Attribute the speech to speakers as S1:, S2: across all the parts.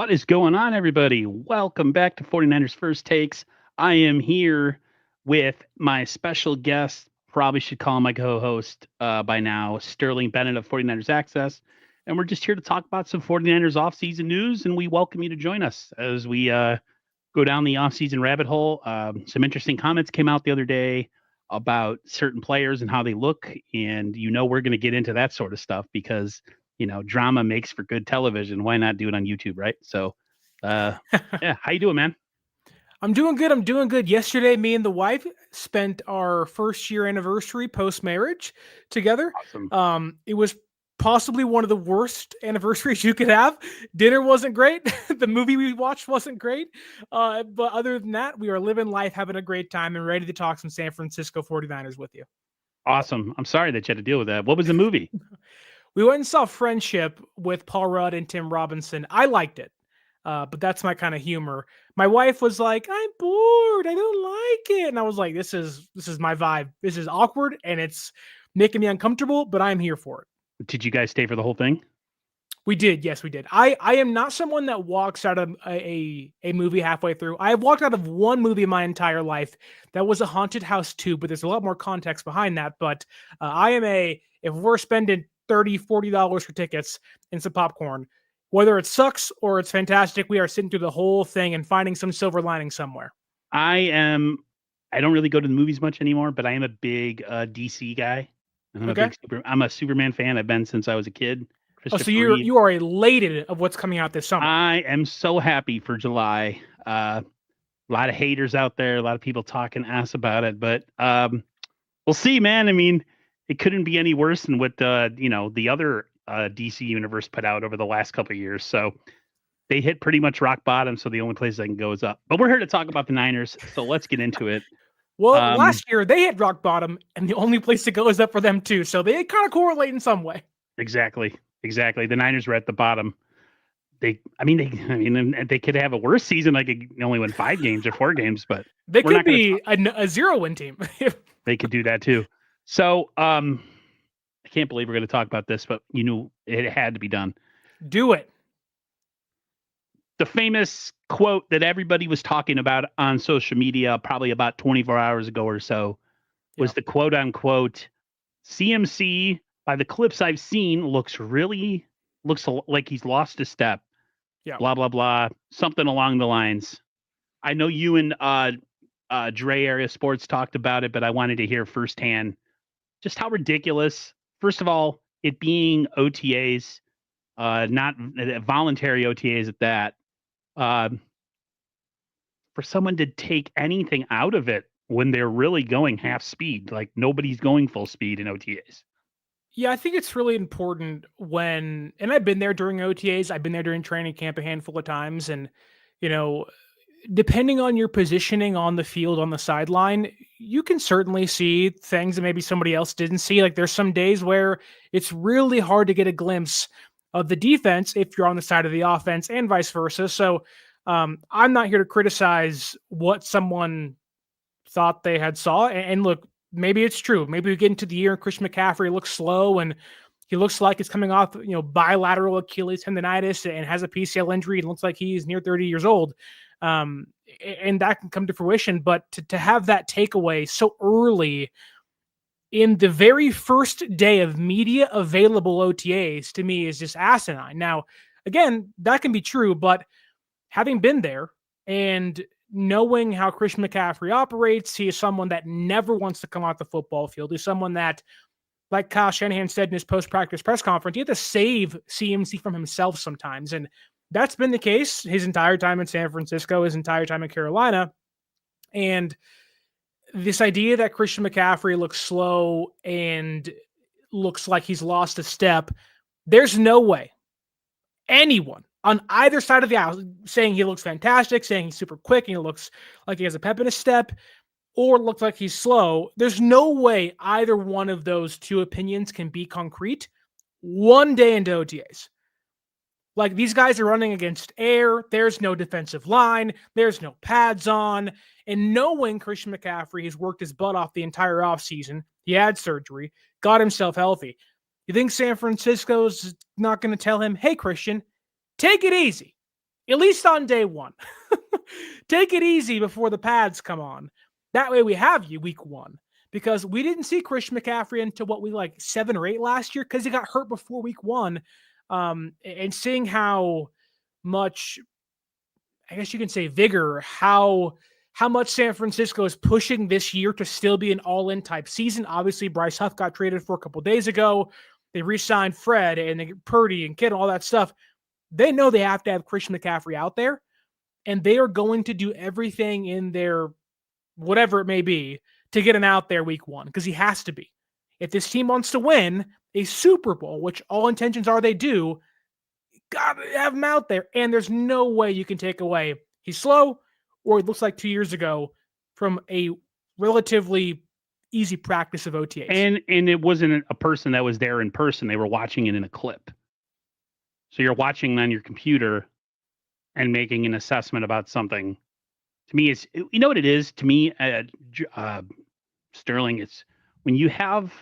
S1: What is going on, everybody? Welcome back to 49ers First Takes. I am here with my special guest, probably should call him my co-host by now, Sterling Bennett of 49ers Access. And we're just here to talk about some 49ers offseason news, and we welcome you to join us as we go down the offseason rabbit hole. Some interesting comments came out the other day about certain players and how they look, and we're going to get into that sort of stuff because drama makes for good television. Why not do it on YouTube, right? So, yeah, how you doing, man?
S2: I'm doing good. Yesterday, me and the wife spent our first year anniversary post-marriage together.
S1: Awesome.
S2: It was possibly one of the worst anniversaries you could have. Dinner wasn't great. The movie we watched wasn't great. But other than that, we are living life, having a great time, and ready to talk some San Francisco 49ers with you.
S1: Awesome. I'm sorry that you had to deal with that. What was the movie?
S2: We went and saw Friendship with Paul Rudd and Tim Robinson. I liked it. But that's my kind of humor. My wife was like, "I'm bored. I don't like it." And I was like, this is my vibe. This is awkward and it's making me uncomfortable, but I'm here for it.
S1: Did you guys stay for the whole thing?
S2: We did. Yes, we did. I am not someone that walks out of a movie halfway through. I have walked out of one movie in my entire life. That was A Haunted House 2, but there's a lot more context behind that. But if we're spending $30-$40 for tickets and some popcorn, whether it sucks or it's fantastic, we are sitting through the whole thing and finding some silver lining somewhere.
S1: I don't really go to the movies much anymore, but I am a big DC guy. And I'm a Superman fan. I've been since I was a kid.
S2: So you are elated of what's coming out this summer.
S1: I am so happy for July. A lot of haters out there, a lot of people talking ass about it, but we'll see, man. I mean, it couldn't be any worse than what the other DC universe put out over the last couple of years. So they hit pretty much rock bottom. So the only place I can go is up. But we're here to talk about the Niners. So let's get into it.
S2: Well, last year they hit rock bottom, and the only place to go is up for them too. So they kind of correlate in some way.
S1: Exactly. The Niners were at the bottom. They could have a worse season. They could only win 5 games or 4 games, but
S2: they could be a 0-win team.
S1: They could do that too. So, I can't believe we're going to talk about this, but you knew it had to be done.
S2: Do it.
S1: The famous quote that everybody was talking about on social media probably about 24 hours ago or so was the quote unquote CMC, by the clips I've seen, looks like he's lost a step.
S2: Yeah.
S1: Blah, blah, blah. Something along the lines. I know you and Dre Area Sports talked about it, but I wanted to hear firsthand just how ridiculous. First of all, it being OTAs, not voluntary OTAs at that, for someone to take anything out of it when they're really going half speed, like nobody's going full speed in OTAs.
S2: Yeah, I think it's really important and I've been there during OTAs, I've been there during training camp a handful of times, and, depending on your positioning on the field, on the sideline, you can certainly see things that maybe somebody else didn't see. Like there's some days where it's really hard to get a glimpse of the defense if you're on the side of the offense and vice versa. So I'm not here to criticize what someone thought they had saw. And look, maybe it's true. Maybe we get into the year and Christian McCaffrey looks slow and he looks like he's coming off, bilateral Achilles tendonitis and has a PCL injury and looks like he's near 30 years old. And that can come to fruition. But to have that takeaway so early in the very first day of media available OTAs, to me, is just asinine. Now, again, that can be true, but having been there and knowing how Christian McCaffrey operates, he is someone that never wants to come off the football field. He's someone that, like Kyle Shanahan said in his post-practice press conference, he had to save CMC from himself sometimes. And that's been the case his entire time in San Francisco, his entire time in Carolina. And this idea that Christian McCaffrey looks slow and looks like he's lost a step, there's no way anyone on either side of the aisle saying he looks fantastic, saying he's super quick and he looks like he has a pep in his step, or looks like he's slow. There's no way either one of those two opinions can be concrete one day into OTAs. Like, these guys are running against air. There's no defensive line. There's no pads on. And knowing Christian McCaffrey has worked his butt off the entire offseason, he had surgery, got himself healthy. You think San Francisco's not going to tell him, hey, Christian, take it easy. at least on day one. Take it easy before the pads come on. That way we have you week one. Because we didn't see Christian McCaffrey until what we 7 or 8 last year because he got hurt before week one. And seeing how much, I guess you can say, vigor, how much San Francisco is pushing this year to still be an all-in type season. Obviously, Bryce Huff got traded for a couple days ago. They re-signed Fred and Purdy and Kittle, all that stuff. They know they have to have Christian McCaffrey out there, and they are going to do everything in their whatever it may be to get him out there week one, because he has to be. If this team wants to win a Super Bowl, which all intentions are they do, gotta have him out there. And there's no way you can take away he's slow, or it looks like 2 years ago from a relatively easy practice of OTAs.
S1: And it wasn't a person that was there in person. They were watching it in a clip. So you're watching on your computer and making an assessment about something. To me, it's, you know what it is? To me, Sterling, it's when you have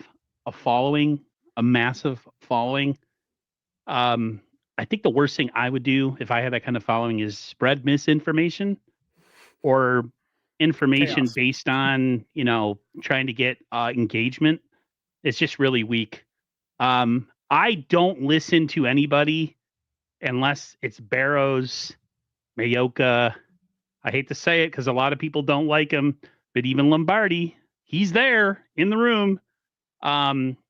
S1: a following, a massive following. I think the worst thing I would do if I had that kind of following is spread misinformation or information
S2: Chaos.
S1: based on, trying to get engagement. It's just really weak. I don't listen to anybody unless it's Barrows, Mayoka. I hate to say it because a lot of people don't like him, but even Lombardi, he's there in the room.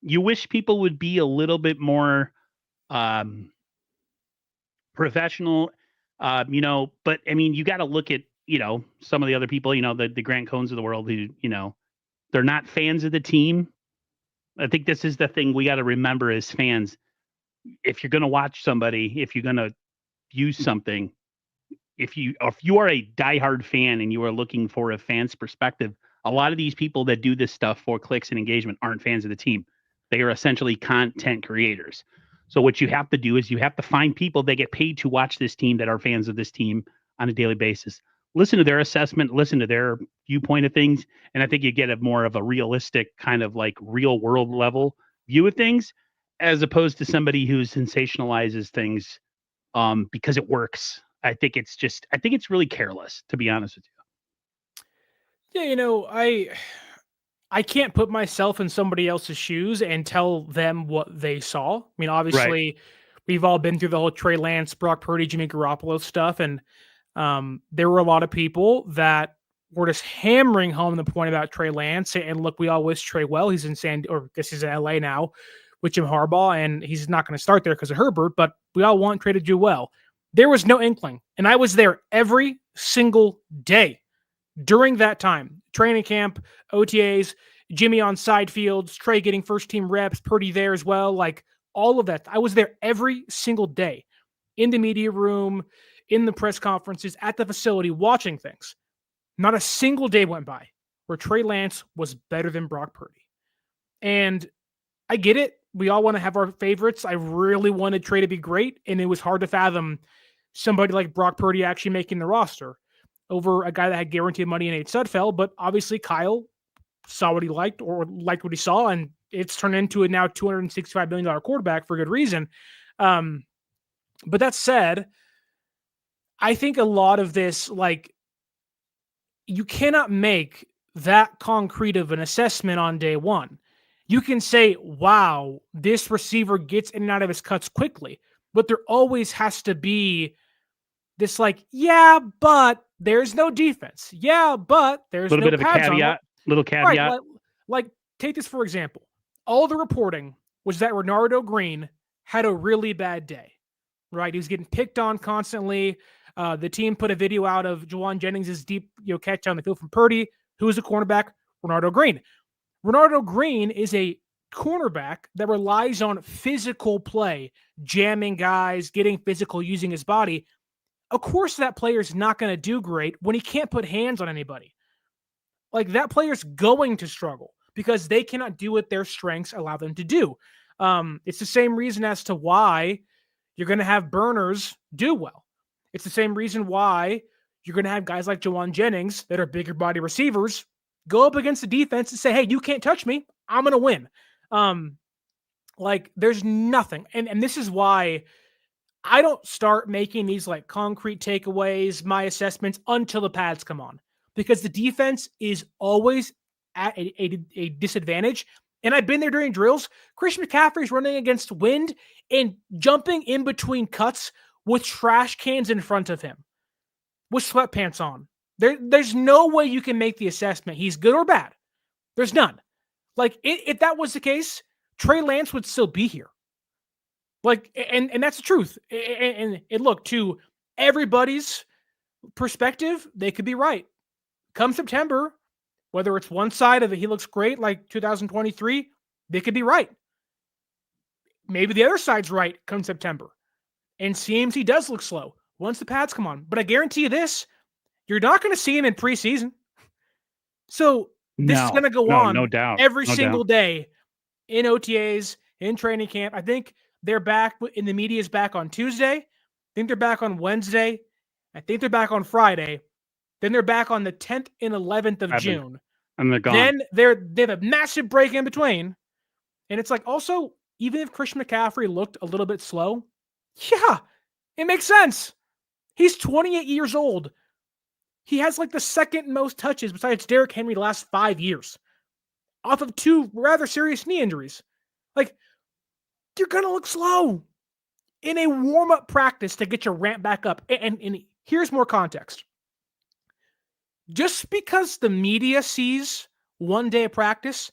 S1: You wish people would be a little bit more professional, but I mean, you got to look at, some of the other people, the Grant Cohns of the world who, they're not fans of the team. I think this is the thing we got to remember as fans. If you're going to watch somebody, if you're going to use something, if you are a diehard fan and you are looking for a fan's perspective, a lot of these people that do this stuff for clicks and engagement aren't fans of the team. They are essentially content creators. So what you have to do is you have to find people that get paid to watch this team that are fans of this team on a daily basis. Listen to their assessment, listen to their viewpoint of things, and I think you get a more of a realistic kind of like real world level view of things, as opposed to somebody who sensationalizes things because it works. I think it's really careless, to be honest with
S2: you. Yeah, I can't put myself in somebody else's shoes and tell them what they saw. I mean, obviously, we've all been through the whole Trey Lance, Brock Purdy, Jimmy Garoppolo stuff, and there were a lot of people that were just hammering home the point about Trey Lance. And look, we all wish Trey well. He's in I guess he's in LA now with Jim Harbaugh, and he's not going to start there because of Herbert, but we all want Trey to do well. There was no inkling, and I was there every single day during that time. Training camp, OTAs, Jimmy on side fields, Trey getting first team reps, Purdy there as well, like all of that. I was there every single day in the media room, in the press conferences, at the facility, watching things. Not a single day went by where Trey Lance was better than Brock Purdy. And I get it. We all want to have our favorites. I really wanted Trey to be great, and it was hard to fathom somebody like Brock Purdy actually making the roster over a guy that had guaranteed money in Nate Sudfeld. But obviously Kyle saw what he liked or liked what he saw, and it's turned into a now $265 million quarterback for good reason. But that said, I think a lot of this, you cannot make that concrete of an assessment on day one. You can say, wow, this receiver gets in and out of his cuts quickly, but there always has to be this yeah, but there's no defense. Yeah, but there's
S1: little
S2: no
S1: bit of
S2: pads
S1: a caveat. Little caveat.
S2: Right, take this for example. All the reporting was that Renardo Green had a really bad day, right? He was getting picked on constantly. The team put a video out of Jauan Jennings' deep catch on the field from Purdy, who is a cornerback, Renardo Green. Renardo Green is a cornerback that relies on physical play, jamming guys, getting physical, using his body. Of course, that player is not going to do great when he can't put hands on anybody. That player's going to struggle because they cannot do what their strengths allow them to do. It's the same reason as to why you're going to have burners do well. It's the same reason why you're going to have guys like Jauan Jennings that are bigger body receivers go up against the defense and say, hey, you can't touch me. I'm going to win. There's nothing. And this is why I don't start making these like concrete takeaways, my assessments, until the pads come on, because the defense is always at a disadvantage. And I've been there during drills. Christian McCaffrey's running against wind and jumping in between cuts with trash cans in front of him with sweatpants on. There's no way you can make the assessment he's good or bad. There's none. Like, if that was the case, Trey Lance would still be here. Like, and that's the truth. And look, to everybody's perspective, they could be right. Come September, whether it's one side of it, he looks great, like 2023, they could be right. Maybe the other side's right come September. And CMC does look slow once the pads come on. But I guarantee you this, you're not going to see him in preseason. So this is going to go on
S1: no doubt.
S2: every single day in OTAs, in training camp. I think they're back in the media's back on Tuesday. I think they're back on Wednesday. I think they're back on Friday. Then they're back on the 10th and 11th of June.
S1: And they're gone.
S2: Then they have a massive break in between. And it's like, also, even if Christian McCaffrey looked a little bit slow, yeah, it makes sense. He's 28 years old. He has like the second most touches besides Derrick Henry the last 5 years, off of 2 rather serious knee injuries. Like, you're going to look slow in a warm-up practice to get your ramp back up. And here's more context. Just because the media sees one day of practice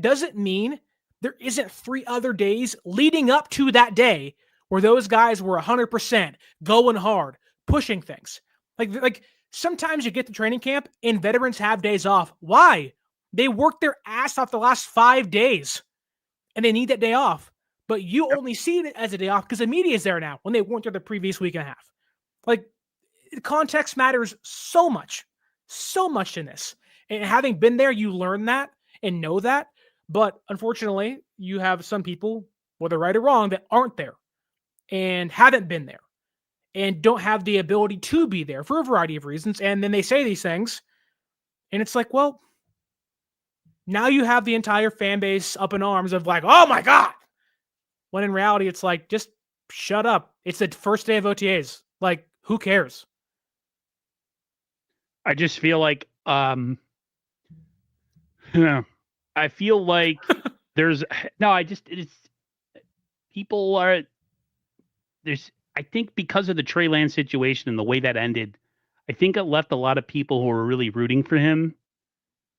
S2: doesn't mean there isn't 3 other days leading up to that day where those guys were 100% going hard, pushing things. Like sometimes you get to training camp and veterans have days off. Why? They worked their ass off the last 5 days and they need that day off. But you only see it as a day off because the media is there now when they weren't there the previous week and a half. Like, context matters so much in this. And having been there, you learn that and know that. But unfortunately, you have some people, whether right or wrong, that aren't there and haven't been there and don't have the ability to be there for a variety of reasons. And then they say these things, and it's like, well, now you have the entire fan base up in arms of like, oh my God. When in reality, it's like, just shut up. It's the first day of OTAs. Like, who cares?
S1: I just feel like, I feel like I think because of the Trey Lance situation and the way that ended, I think it left a lot of people who were really rooting for him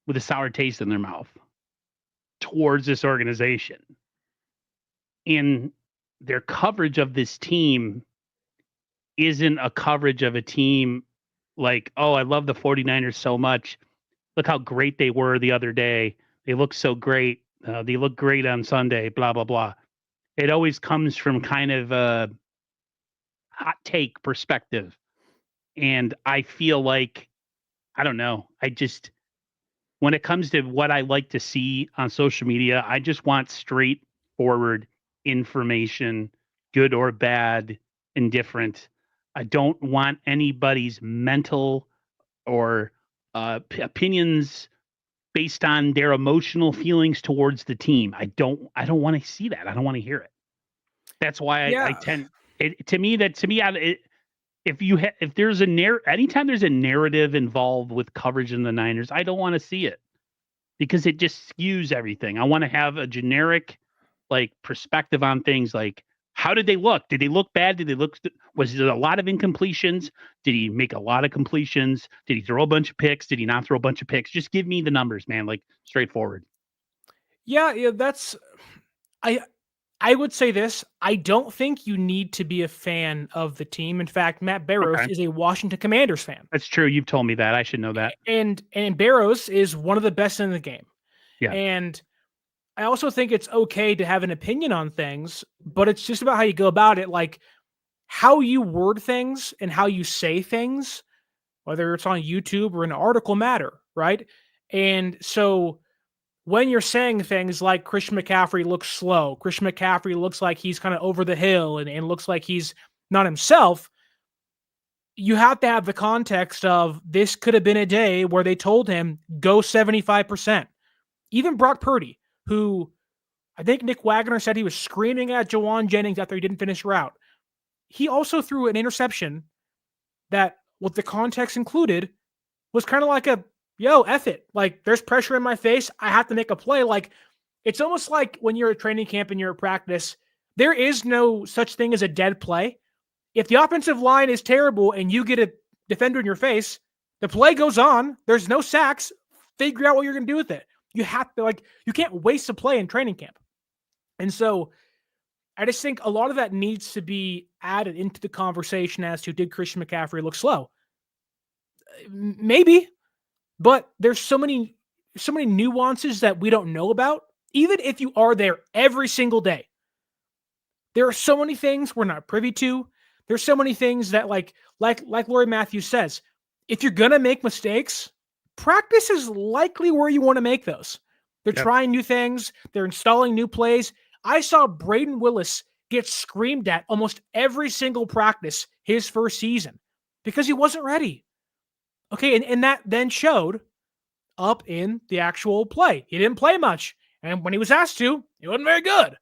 S1: with a sour taste in their mouth towards this organization. And their coverage of this team isn't a coverage of a team like, oh, I love the 49ers so much. Look how great they were the other day. They look so great. They look great on Sunday, blah, blah, blah. It always comes from kind of a hot take perspective. And I feel like, I don't know. When it comes to what I like to see on social media, I just want straightforward information, good or bad, indifferent. I don't want anybody's mental or opinions based on their emotional feelings towards the team. I don't want to see that. I don't want to hear it. That's why I tend if there's anytime there's a narrative involved with coverage in the Niners, I don't want to see it because it just skews everything. I want to have a generic perspective on things like, how did they look? Did they look bad? Was there a lot of incompletions? Did he make a lot of completions? Did he throw a bunch of picks? Did he not throw a bunch of picks? Just give me the numbers, man. Straightforward.
S2: Yeah, that's I would say this. I don't think you need to be a fan of the team. In fact, Matt Barrows is a Washington Commanders fan.
S1: That's true. You've told me that. I should know that.
S2: And Barrows is one of the best in the game.
S1: Yeah.
S2: And I also think it's okay to have an opinion on things, but it's just about how you go about it. Like, how you word things and how you say things, whether it's on YouTube or an article, matter, right? And so when you're saying things like Christian McCaffrey looks slow, Christian McCaffrey looks like he's kind of over the hill and looks like he's not himself, you have to have the context of this could have been a day where they told him, go 75%. Even Brock Purdy, who I think Nick Wagner said he was screaming at Jauan Jennings after he didn't finish route. he also threw an interception that, with the context included, was kind of like a, yo, F it. Like, there's pressure in my face. I have to make a play. Like, it's almost like when you're at training camp and you're at practice, there is no such thing as a dead play. If the offensive line is terrible and you get a defender in your face, the play goes on. There's no sacks. Figure out what you're going to do with it. You have to, like, you can't waste a play in training camp. And so I just think a lot of that needs to be added into the conversation as to, did Christian McCaffrey look slow? Maybe, but there's so many nuances that we don't know about. Even if you are there every single day, there are so many things we're not privy to. There's so many things that, like Laurie Matthews says, if you're going to make mistakes, practice is likely where you want to make those. They're trying new things. They're installing new plays. I saw Braden Willis get screamed at almost every single practice his first season because he wasn't ready. Okay, and that then showed up in the actual play. He didn't play much. And when he was asked to, he wasn't very good.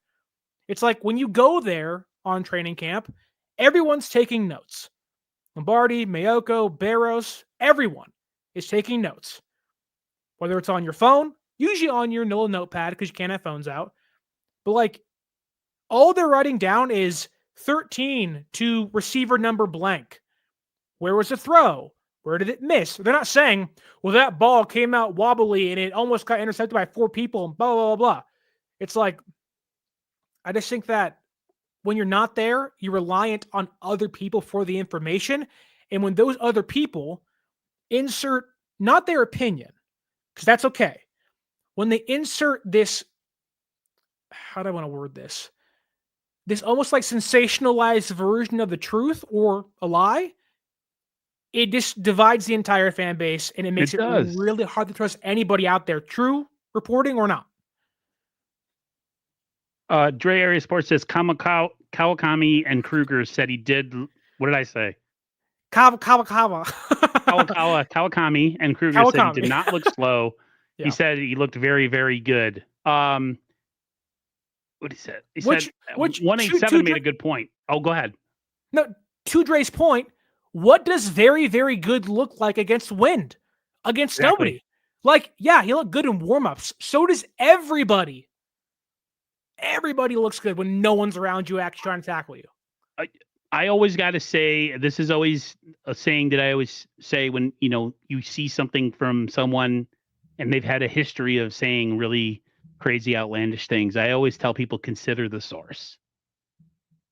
S2: It's like when you go there on training camp, everyone's taking notes. Lombardi, Mayoko, Barros, everyone is taking notes. Whether it's on your phone, usually on your little notepad because you can't have phones out. But like, all they're writing down is 13 to receiver number blank. Where was the throw? Where did it miss? They're not saying, well, that ball came out wobbly and it almost got intercepted by 4 people and blah, blah, blah, blah. It's like, I just think that when you're not there, you're reliant on other people for the information. And when those other people insert not their opinion, because that's okay. When they insert this, how do I want to word this? This almost like sensationalized version of the truth or a lie, it just divides the entire fan base, and it makes it really hard to trust anybody out there, true reporting or not.
S1: Dre Area Sports says Kawakami and Kruger said he did. What did I say?
S2: Kawakami
S1: and Kruger said he did not look slow. Yeah. He said he looked very, very good. What he said? He said 187 made a good point. Oh, go ahead.
S2: No, to Dre's point, what does very, very good look like against wind? Against nobody. Like, yeah, he looked good in warmups. So does everybody. Everybody looks good when no one's around you actually trying to tackle you.
S1: I always got to say, this is always a saying that I always say when, you see something from someone and they've had a history of saying really crazy, outlandish things. I always tell people, consider the source.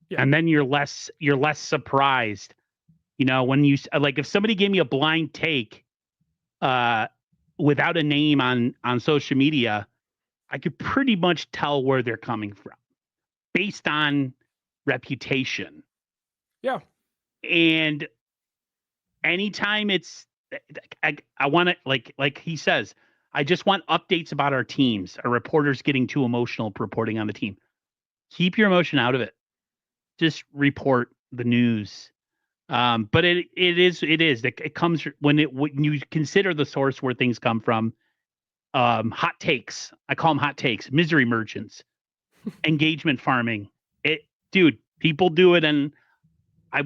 S1: Yeah. And then you're less surprised. When you, like, if somebody gave me a blind take without a name on social media, I could pretty much tell where they're coming from based on reputation.
S2: Yeah.
S1: And anytime it's, I want to, like he says, I just want updates about our teams. Our reporters getting too emotional reporting on the team. Keep your emotion out of it. Just report the news. But it comes when you consider the source where things come from. Hot takes. I call them hot takes. Misery merchants, engagement farming. Dude, people do it. And I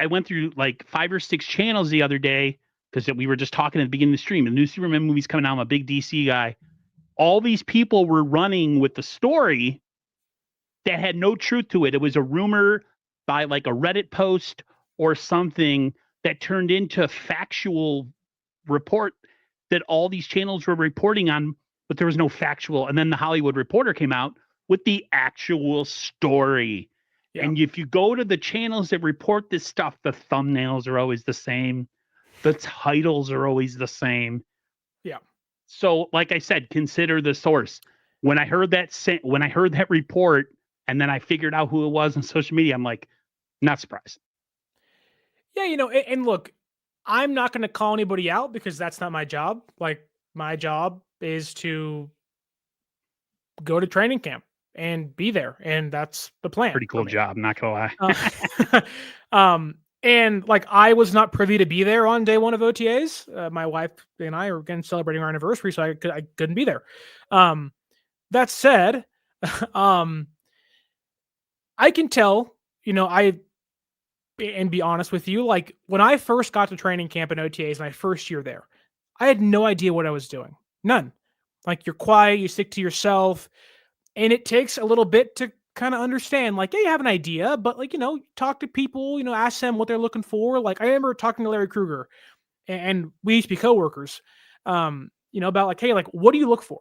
S1: went through like 5 or 6 channels the other day because we were just talking at the beginning of the stream. The new Superman movie's coming out. I'm a big DC guy. All these people were running with the story that had no truth to it. It was a rumor by like a Reddit post or something that turned into a factual report that all these channels were reporting on, but there was no factual. And then the Hollywood Reporter came out with the actual story. Yeah. And if you go to the channels that report this stuff, the thumbnails are always the same. The titles are always the same.
S2: Yeah.
S1: So, like I said, consider the source. When I heard that report, and then I figured out who it was on social media, I'm like, not surprised.
S2: Yeah, and look, I'm not going to call anybody out because that's not my job. Like, my job is to go to training camp and be there, and that's the plan.
S1: Pretty cool job, not gonna lie.
S2: And like, I was not privy to be there on day 1 of OTAs. My wife and I are again celebrating our anniversary, so I couldn't be there. That said, I can tell, and be honest with you, like when I first got to training camp and OTAs my first year there, I had no idea what I was doing. None. Like you're quiet, you stick to yourself, and it takes a little bit to kind of understand. Like, yeah, you have an idea, but like, talk to people, ask them what they're looking for. Like I remember talking to Larry Kruger, and we used to be coworkers, about like, hey, like, what do you look for?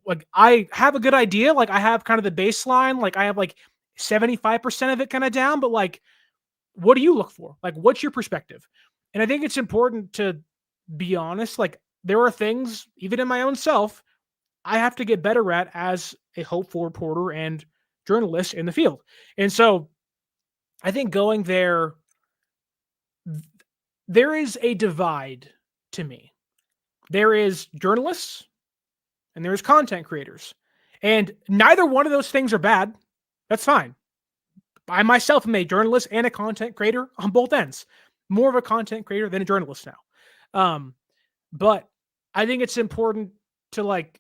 S2: Like I have a good idea. Like I have kind of the baseline. Like I have like 75% of it kind of down, but like, what do you look for? Like, what's your perspective? And I think it's important to be honest. Like there are things, even in my own self, I have to get better at as a hopeful reporter and journalist in the field. And so I think going there, there is a divide to me. There is journalists and there's content creators. And neither one of those things are bad. That's fine. I myself am a journalist and a content creator on both ends. More of a content creator than a journalist now. But I think it's important to like,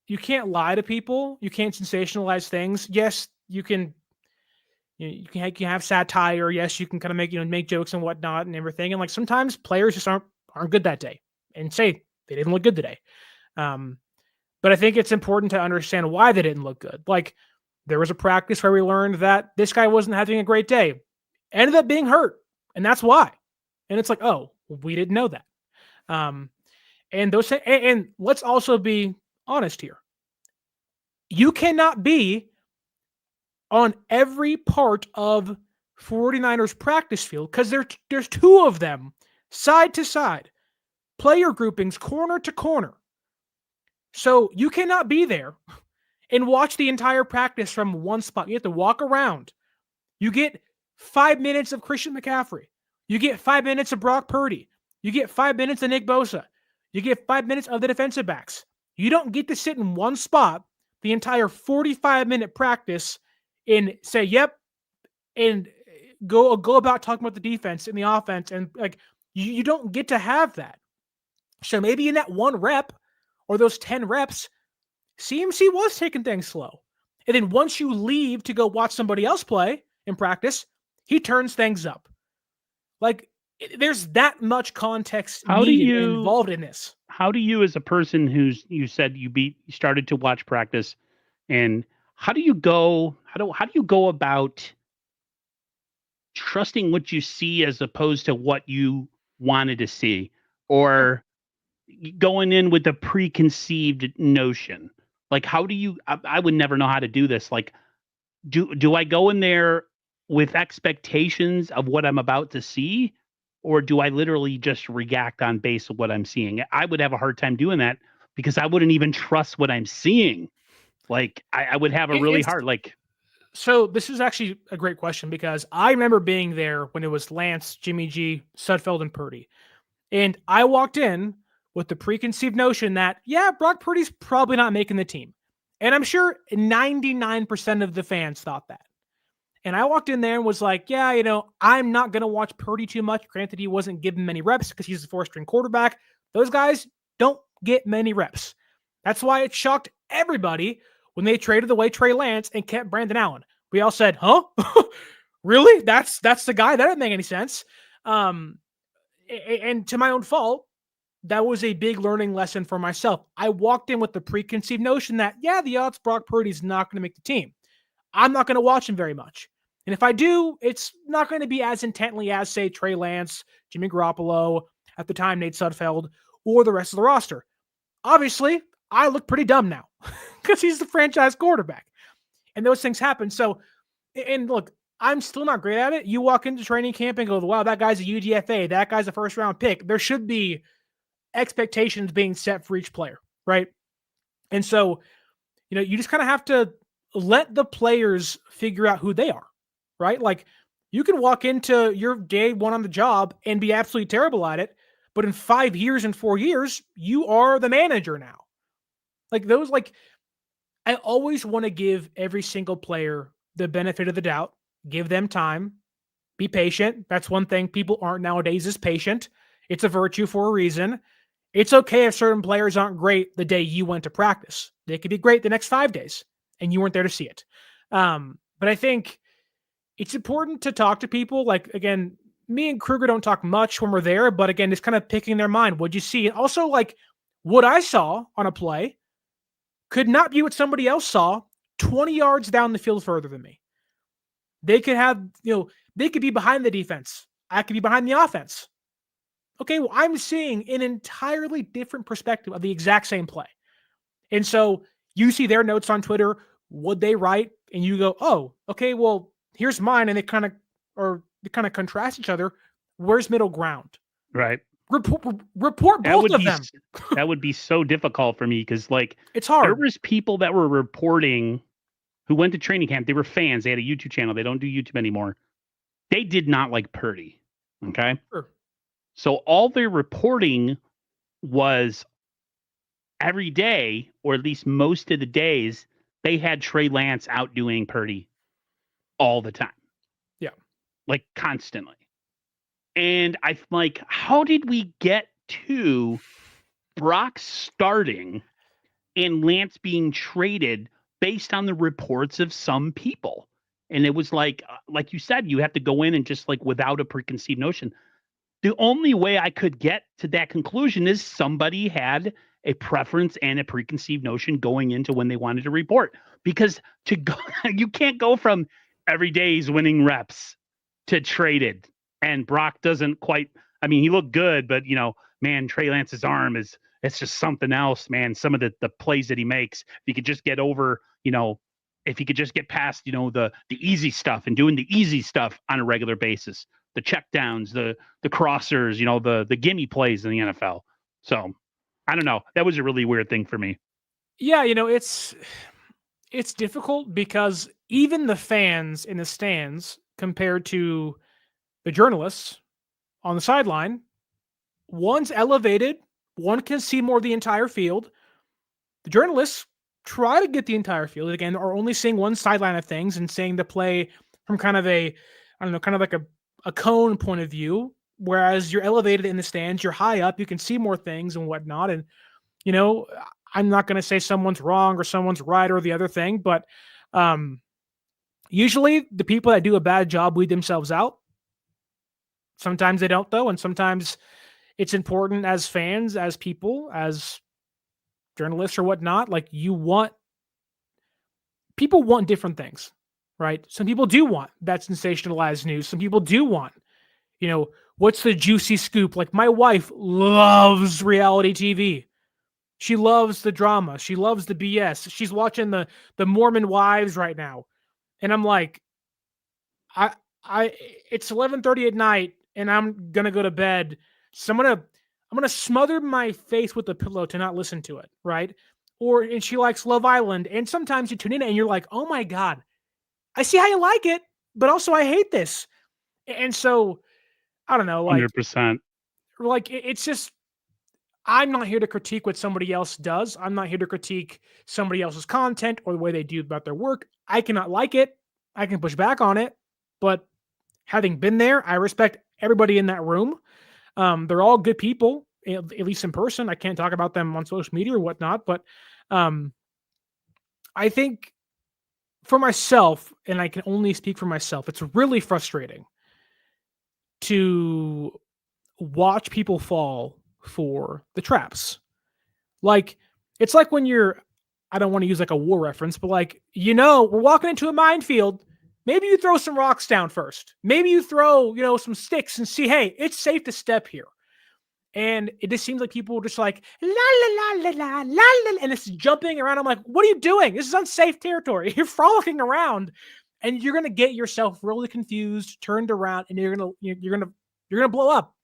S2: you can't lie to people. You can't sensationalize things. Yes, you can have satire. Yes, you can kind of make jokes and whatnot and everything. And like sometimes players just aren't good that day and say they didn't look good today. But I think it's important to understand why they didn't look good. Like there was a practice where we learned that this guy wasn't having a great day, ended up being hurt, and that's why. And it's like, oh, we didn't know that. And let's also be honest here. You cannot be on every part of 49ers practice field because there's two of them side to side, player groupings corner to corner. So you cannot be there and watch the entire practice from one spot. You have to walk around. You get 5 minutes of Christian McCaffrey. You get 5 minutes of Brock Purdy. You get 5 minutes of Nick Bosa. You get 5 minutes of the defensive backs. You don't get to sit in one spot the entire 45-minute practice and say, yep, and go about talking about the defense and the offense. And like, you don't get to have that. So maybe in that one rep or those 10 reps, CMC was taking things slow. And then once you leave to go watch somebody else play in practice, he turns things up. Like there's that much context involved in this.
S1: How do you, as a person you said you started to watch practice, and how do you go about trusting what you see as opposed to what you wanted to see, or going in with a preconceived notion? Like, how do you, I would never know how to do this. Like, do I go in there with expectations of what I'm about to see, or do I literally just react on base of what I'm seeing? I would have a hard time doing that because I wouldn't even trust what I'm seeing. Like I would have a really hard, like.
S2: So this is actually a great question because I remember being there when it was Lance, Jimmy G, Sudfeld, and Purdy. And I walked in with the preconceived notion that, yeah, Brock Purdy's probably not making the team. And I'm sure 99% of the fans thought that. And I walked in there and was like, yeah, I'm not going to watch Purdy too much. Granted, he wasn't given many reps because he's a four-string quarterback. Those guys don't get many reps. That's why it shocked everybody when they traded away Trey Lance and kept Brandon Allen. We all said, huh? Really? That's the guy? That didn't make any sense. And to my own fault, that was a big learning lesson for myself. I walked in with the preconceived notion that, yeah, the odds Brock Purdy's not going to make the team. I'm not going to watch him very much. And if I do, it's not going to be as intently as, say, Trey Lance, Jimmy Garoppolo, at the time, Nate Sudfeld, or the rest of the roster. Obviously, I look pretty dumb now because he's the franchise quarterback. And those things happen. So, and look, I'm still not great at it. You walk into training camp and go, wow, that guy's a UDFA. That guy's a first-round pick. There should be expectations being set for each player, right? And so, you just kind of have to let the players figure out who they are, right? Like, you can walk into your day one on the job and be absolutely terrible at it, but in 5 years and 4 years, you are the manager now. I always want to give every single player the benefit of the doubt, give them time, be patient. That's one thing people aren't nowadays is patient. It's a virtue for a reason. It's okay if certain players aren't great the day you went to practice. They could be great the next 5 days and you weren't there to see it. But I think it's important to talk to people. Like, again, me and Kruger don't talk much when we're there, but again, it's kind of picking their mind. What'd you see? And also, like, what I saw on a play could not be what somebody else saw 20 yards down the field further than me. They could have, they could be behind the defense. I could be behind the offense. Okay, well, I'm seeing an entirely different perspective of the exact same play. And so you see their notes on Twitter, what they write, and you go, oh, okay, well, here's mine, and they kind of contrast each other. Where's middle ground?
S1: Right.
S2: Report both of them.
S1: That would be so difficult for me because, like,
S2: it's hard.
S1: There was people that were reporting who went to training camp. They were fans. They had a YouTube channel. They don't do YouTube anymore. They did not like Purdy. Okay.
S2: Sure.
S1: So all their reporting was every day, or at least most of the days, they had Trey Lance outdoing Purdy all the time.
S2: Yeah.
S1: Like constantly. And I'm like, how did we get to Brock starting and Lance being traded based on the reports of some people? And it was like you said, you have to go in and just like without a preconceived notion. The only way I could get to that conclusion is somebody had a preference and a preconceived notion going into when they wanted to report. Because you can't go from every day he's winning reps to traded. And Brock doesn't quite, I mean, he looked good, but man, Trey Lance's arm it's just something else, man. Some of the plays that he makes, if he could just get over, if he could just get past, the easy stuff and doing the easy stuff on a regular basis, the checkdowns, the crossers, the gimme plays in the NFL. So I don't know. That was a really weird thing for me.
S2: Yeah. It's difficult because even the fans in the stands compared to the journalists on the sideline, one's elevated, one can see more of the entire field. The journalists try to get the entire field, again, are only seeing one sideline of things and saying the play from kind of like a cone point of view, whereas you're elevated in the stands, you're high up, you can see more things and whatnot. And, I'm not going to say someone's wrong or someone's right or the other thing, but usually the people that do a bad job weed themselves out. Sometimes they don't, though, and sometimes it's important as fans, as people, as journalists or whatnot. Like people want different things, right? Some people do want that sensationalized news. Some people do want, what's the juicy scoop? Like my wife loves reality TV. She loves the drama. She loves the BS. She's watching the Mormon Wives right now, and I'm like, it's 11:30 at night. And I'm gonna go to bed. So I'm gonna smother my face with a pillow to not listen to it, right? And she likes Love Island. And sometimes you tune in and you're like, oh my God, I see how you like it, but also I hate this. And so I don't know, like
S1: 100%.
S2: Like it's just, I'm not here to critique what somebody else does. I'm not here to critique somebody else's content or the way they do about their work. I cannot like it. I can push back on it, but having been there, I respect everybody in that room. They're all good people, at least in person. I can't talk about them on social media or whatnot, but I think for myself, and I can only speak for myself, it's really frustrating to watch people fall for the traps. Like, it's like when I don't want to use like a war reference, but like, we're walking into a minefield. Maybe you throw some rocks down first. Maybe you throw, some sticks and see, hey, it's safe to step here. And it just seems like people are just like, la, la, la, la, la, la, and it's jumping around. I'm like, what are you doing? This is unsafe territory. You're frolicking around and you're going to get yourself really confused, turned around, and you're going to blow up.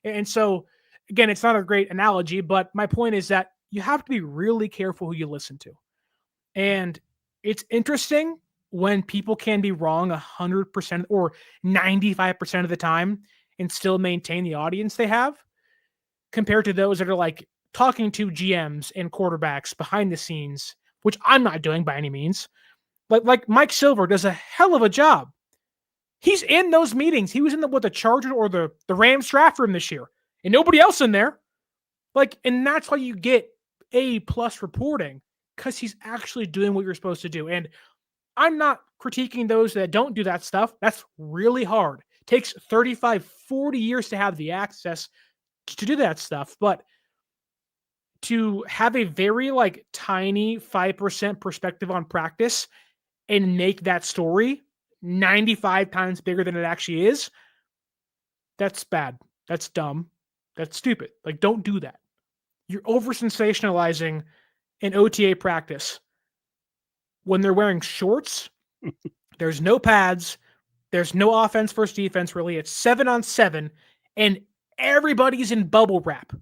S2: And so again, it's not a great analogy, but my point is that you have to be really careful who you listen to. And it's interesting when people can be wrong 100% or 95% of the time and still maintain the audience they have, compared to those that are like talking to GMs and quarterbacks behind the scenes, which I'm not doing by any means. But like Mike Silver does a hell of a job. He's in those meetings. He was in the Chargers or the Rams draft room this year, and nobody else in there. Like, and that's why you get A+ reporting, because he's actually doing what you're supposed to do. And I'm not critiquing those that don't do that stuff. That's really hard. It takes 35, 40 years to have the access to do that stuff. But to have a very like tiny 5% perspective on practice and make that story 95 times bigger than it actually is, that's bad. That's dumb. That's stupid. Like, don't do that. You're over sensationalizing an OTA practice when they're wearing shorts. There's no pads. There's no offense versus defense, really. It's 7-on-7, and everybody's in bubble wrap.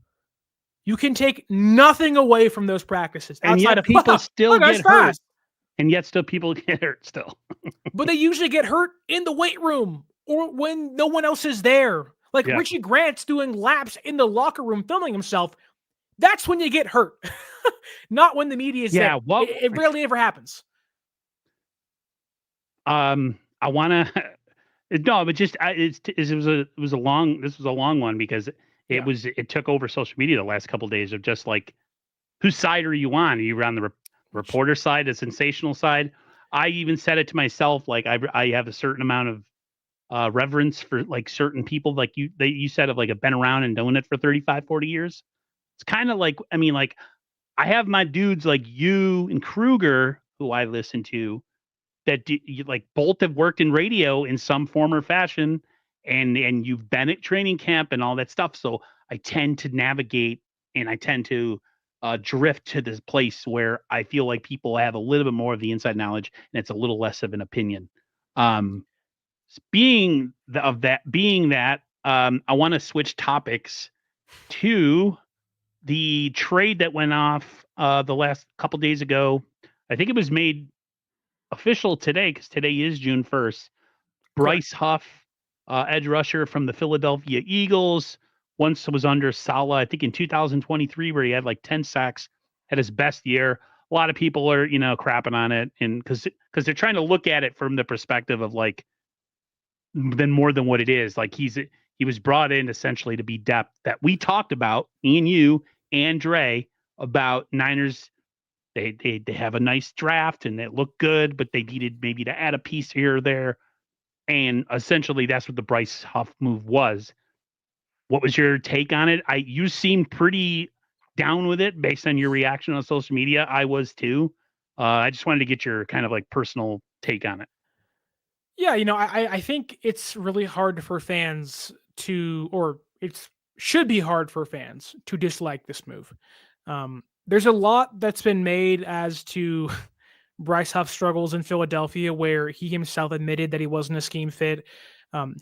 S2: You can take nothing away from those practices.
S1: And yet people still get hurt. And yet still people get hurt still.
S2: But they usually get hurt in the weight room or when no one else is there. Like Richie Grant's doing laps in the locker room filming himself. That's when you get hurt. Not when the media is there.
S1: Well,
S2: it rarely ever happens.
S1: I want to no, but just this was a long one because it took over social media the last couple of days of just like, whose side are you on? Are you on the reporter side, the sensational side? I even said it to myself, like I have a certain amount of reverence for like certain people, like you said, of like have been around and doing it for 35, 40 years. It's kind of like, I mean, like I have my dudes like you and Kruger, who I listen to, that like both have worked in radio in some form or fashion, and you've been at training camp and all that stuff. So I tend to navigate and I tend to drift to this place where I feel like people have a little bit more of the inside knowledge and it's a little less of an opinion. Being that, I want to switch topics to the trade that went off the last couple days ago. I think it was made official today because today is June 1st. Bryce Huff, edge rusher from the Philadelphia Eagles, once was under Saleh, I think in 2023, where he had like 10 sacks, had his best year. A lot of people are, crapping on it, and because they're trying to look at it from the perspective of like, then more than what it is. Like he was brought in essentially to be depth that we talked about, me and you and Dre, about Niners. They have a nice draft and it looked good, but they needed maybe to add a piece here or there. And essentially that's what the Bryce Huff move was. What was your take on it? You seemed pretty down with it based on your reaction on social media. I was too. I just wanted to get your kind of like personal take on it.
S2: Yeah, I think it's really hard for fans should be hard for fans to dislike this move. There's a lot that's been made as to Bryce Huff's struggles in Philadelphia, where he himself admitted that he wasn't a scheme fit.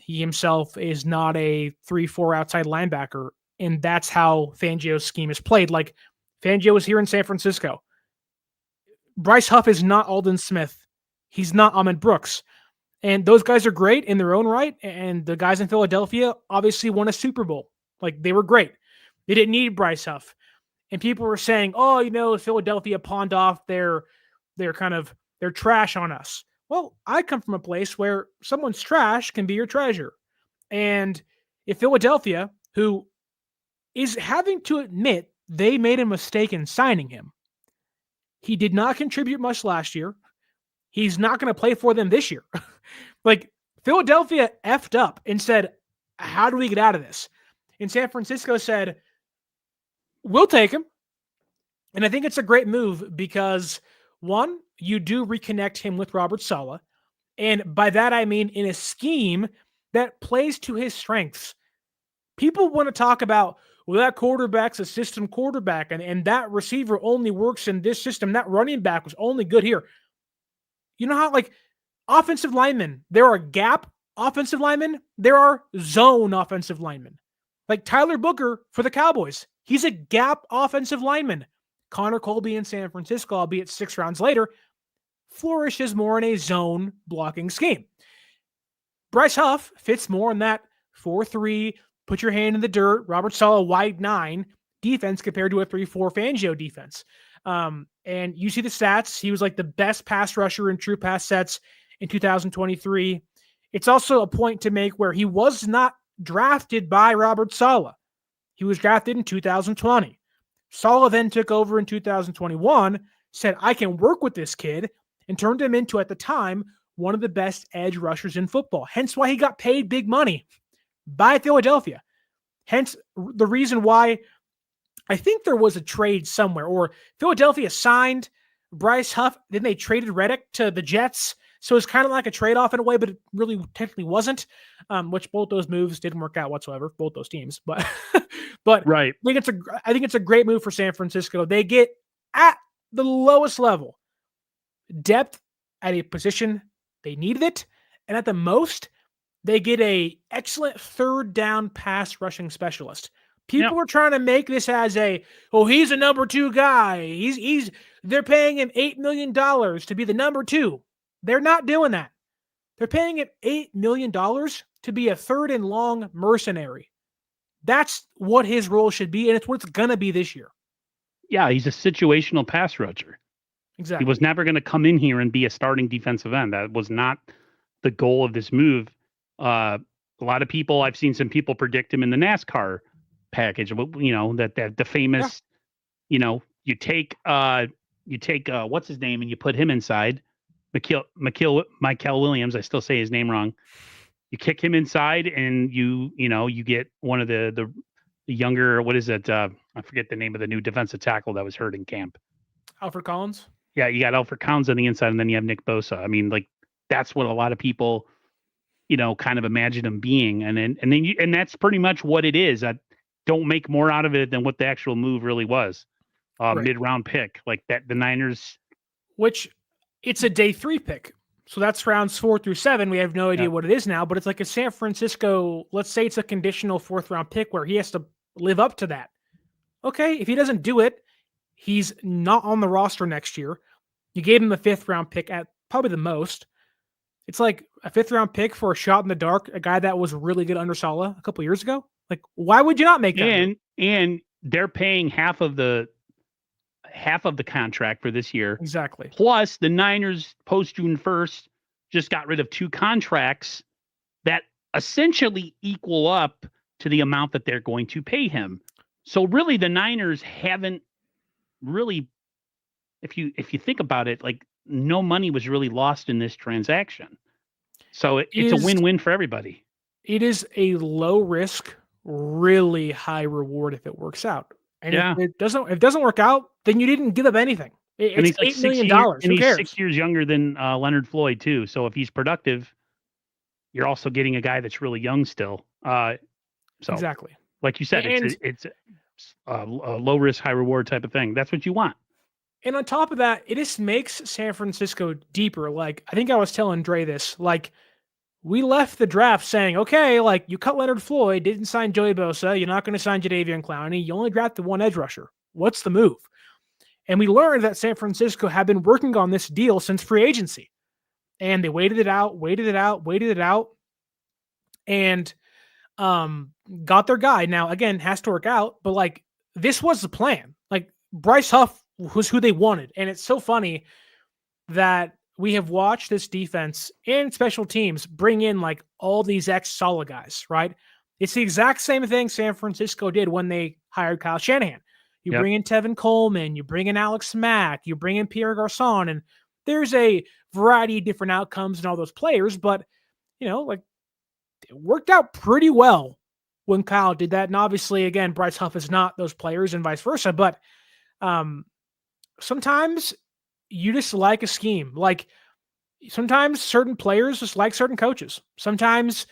S2: He himself is not a 3-4 outside linebacker, and that's how Fangio's scheme is played. Like, Fangio is here in San Francisco. Bryce Huff is not Aldon Smith. He's not Ahmed Brooks. And those guys are great in their own right, and the guys in Philadelphia obviously won a Super Bowl. Like, they were great. They didn't need Bryce Huff. And people were saying, Philadelphia pawned off their trash on us. Well, I come from a place where someone's trash can be your treasure. And if Philadelphia, who is having to admit they made a mistake in signing him, he did not contribute much last year. He's not going to play for them this year. Like, Philadelphia effed up and said, how do we get out of this? And San Francisco said, we'll take him. And I think it's a great move because, one, you do reconnect him with Robert Saleh. And by that, I mean in a scheme that plays to his strengths. People want to talk about, well, that quarterback's a system quarterback, and that receiver only works in this system. That running back was only good here. You know how, like, offensive linemen, there are gap offensive linemen, there are zone offensive linemen. Like Tyler Booker for the Cowboys, he's a gap offensive lineman. Connor Colby in San Francisco, albeit 6 rounds later, flourishes more in a zone blocking scheme. Bryce Huff fits more in that 4-3, put your hand in the dirt, Robert Saleh wide 9 defense compared to a 3-4 Fangio defense. And you see the stats. He was like the best pass rusher in true pass sets in 2023. It's also a point to make where he was not drafted by Robert Saleh. He was drafted in 2020. Saleh then took over in 2021, said, I can work with this kid, and turned him into, at the time, one of the best edge rushers in football. Hence why he got paid big money by Philadelphia. Hence the reason why I think there was a trade somewhere, or Philadelphia signed Bryce Huff, then they traded Reddick to the Jets. So it's kind of like a trade-off in a way, but it really technically wasn't, which both those moves didn't work out whatsoever, both those teams. But
S1: right.
S2: I think it's a great move for San Francisco. They get at the lowest level depth at a position they needed it, and at the most, they get a excellent third down pass rushing specialist. People were trying to make this as he's a number 2 guy. They're paying him $8 million to be the number 2. They're not doing that. They're paying him $8 million to be a third and long mercenary. That's what his role should be, and it's what it's going to be this year.
S1: Yeah, he's a situational pass rusher.
S2: Exactly.
S1: He was never going to come in here and be a starting defensive end. That was not the goal of this move. A lot of people, I've seen some people predict him in the NASCAR package. That the famous, you take what's his name, and you put him inside. Michael Williams. I still say his name wrong. You kick him inside, and you get one of the younger. What is it? I forget the name of the new defensive tackle that was hurt in camp.
S2: Alfred Collins.
S1: Yeah, you got Alfred Collins on the inside, and then you have Nick Bosa. I mean, like, that's what a lot of people, kind of imagine him being, and that's pretty much what it is. I don't make more out of it than what the actual move really was.
S2: Right.
S1: Mid-round pick, like that. The Niners,
S2: which it's a day 3 pick, so that's rounds 4 through 7. We have no idea what it is now, but it's like a San Francisco. Let's say it's a conditional 4th round pick where he has to live up to that. Okay, if he doesn't do it, he's not on the roster next year. You gave him the 5th round pick at probably the most. It's like a 5th round pick for a shot in the dark, a guy that was really good under Saleh a couple years ago. Like, why would you not make that?
S1: And they're paying half of the contract for this year.
S2: Exactly.
S1: Plus, the Niners post June 1st just got rid of 2 contracts that essentially equal up to the amount that they're going to pay him. So really, the Niners haven't really, if you think about it, like, no money was really lost in this transaction. So it's a win-win for everybody.
S2: It is a low risk, really high reward if it works out. And if it doesn't work out, then you didn't give up anything. It's like $8 million.
S1: And he's 6 years younger than Leonard Floyd too. So if he's productive, you're also getting a guy that's really young still.
S2: Exactly.
S1: Like you said, it's a low risk, high reward type of thing. That's what you want.
S2: And on top of that, it just makes San Francisco deeper. Like, I think I was telling Dre this, like, we left the draft saying, okay, like, you cut Leonard Floyd, didn't sign Joey Bosa, you're not going to sign Jadeveon Clowney, you only drafted 1 edge rusher. What's the move? And we learned that San Francisco had been working on this deal since free agency. And they waited it out, and got their guy. Now, again, has to work out, but, like, this was the plan. Like, Bryce Huff was who they wanted. And it's so funny that we have watched this defense and special teams bring in, like, all these ex-Saleh guys, right? It's the exact same thing San Francisco did when they hired Kyle Shanahan. You bring in Tevin Coleman, you bring in Alex Mack, you bring in Pierre Garçon, and there's a variety of different outcomes in all those players, but, like, it worked out pretty well when Kyle did that. And obviously, again, Bryce Huff is not those players and vice versa, but sometimes you just like a scheme. Like, sometimes certain players just like certain coaches. Sometimes,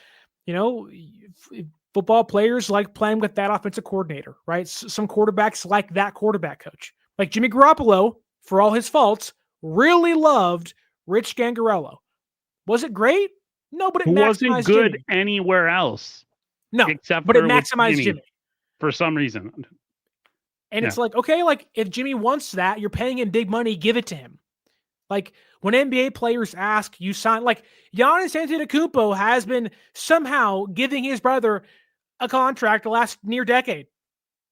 S2: football players like playing with that offensive coordinator, right? Some quarterbacks like that quarterback coach. Like Jimmy Garoppolo, for all his faults, really loved Rich Gangarello. Was it great? No, but it
S1: wasn't good
S2: Jimmy.
S1: Anywhere else.
S2: No,
S1: except
S2: but it maximized Jimmy
S1: for some reason.
S2: And it's like, okay, like, if Jimmy wants that, you're paying him big money, give it to him. Like, when NBA players ask, you sign, like, Giannis Antetokounmpo has been somehow giving his brother a contract the last near decade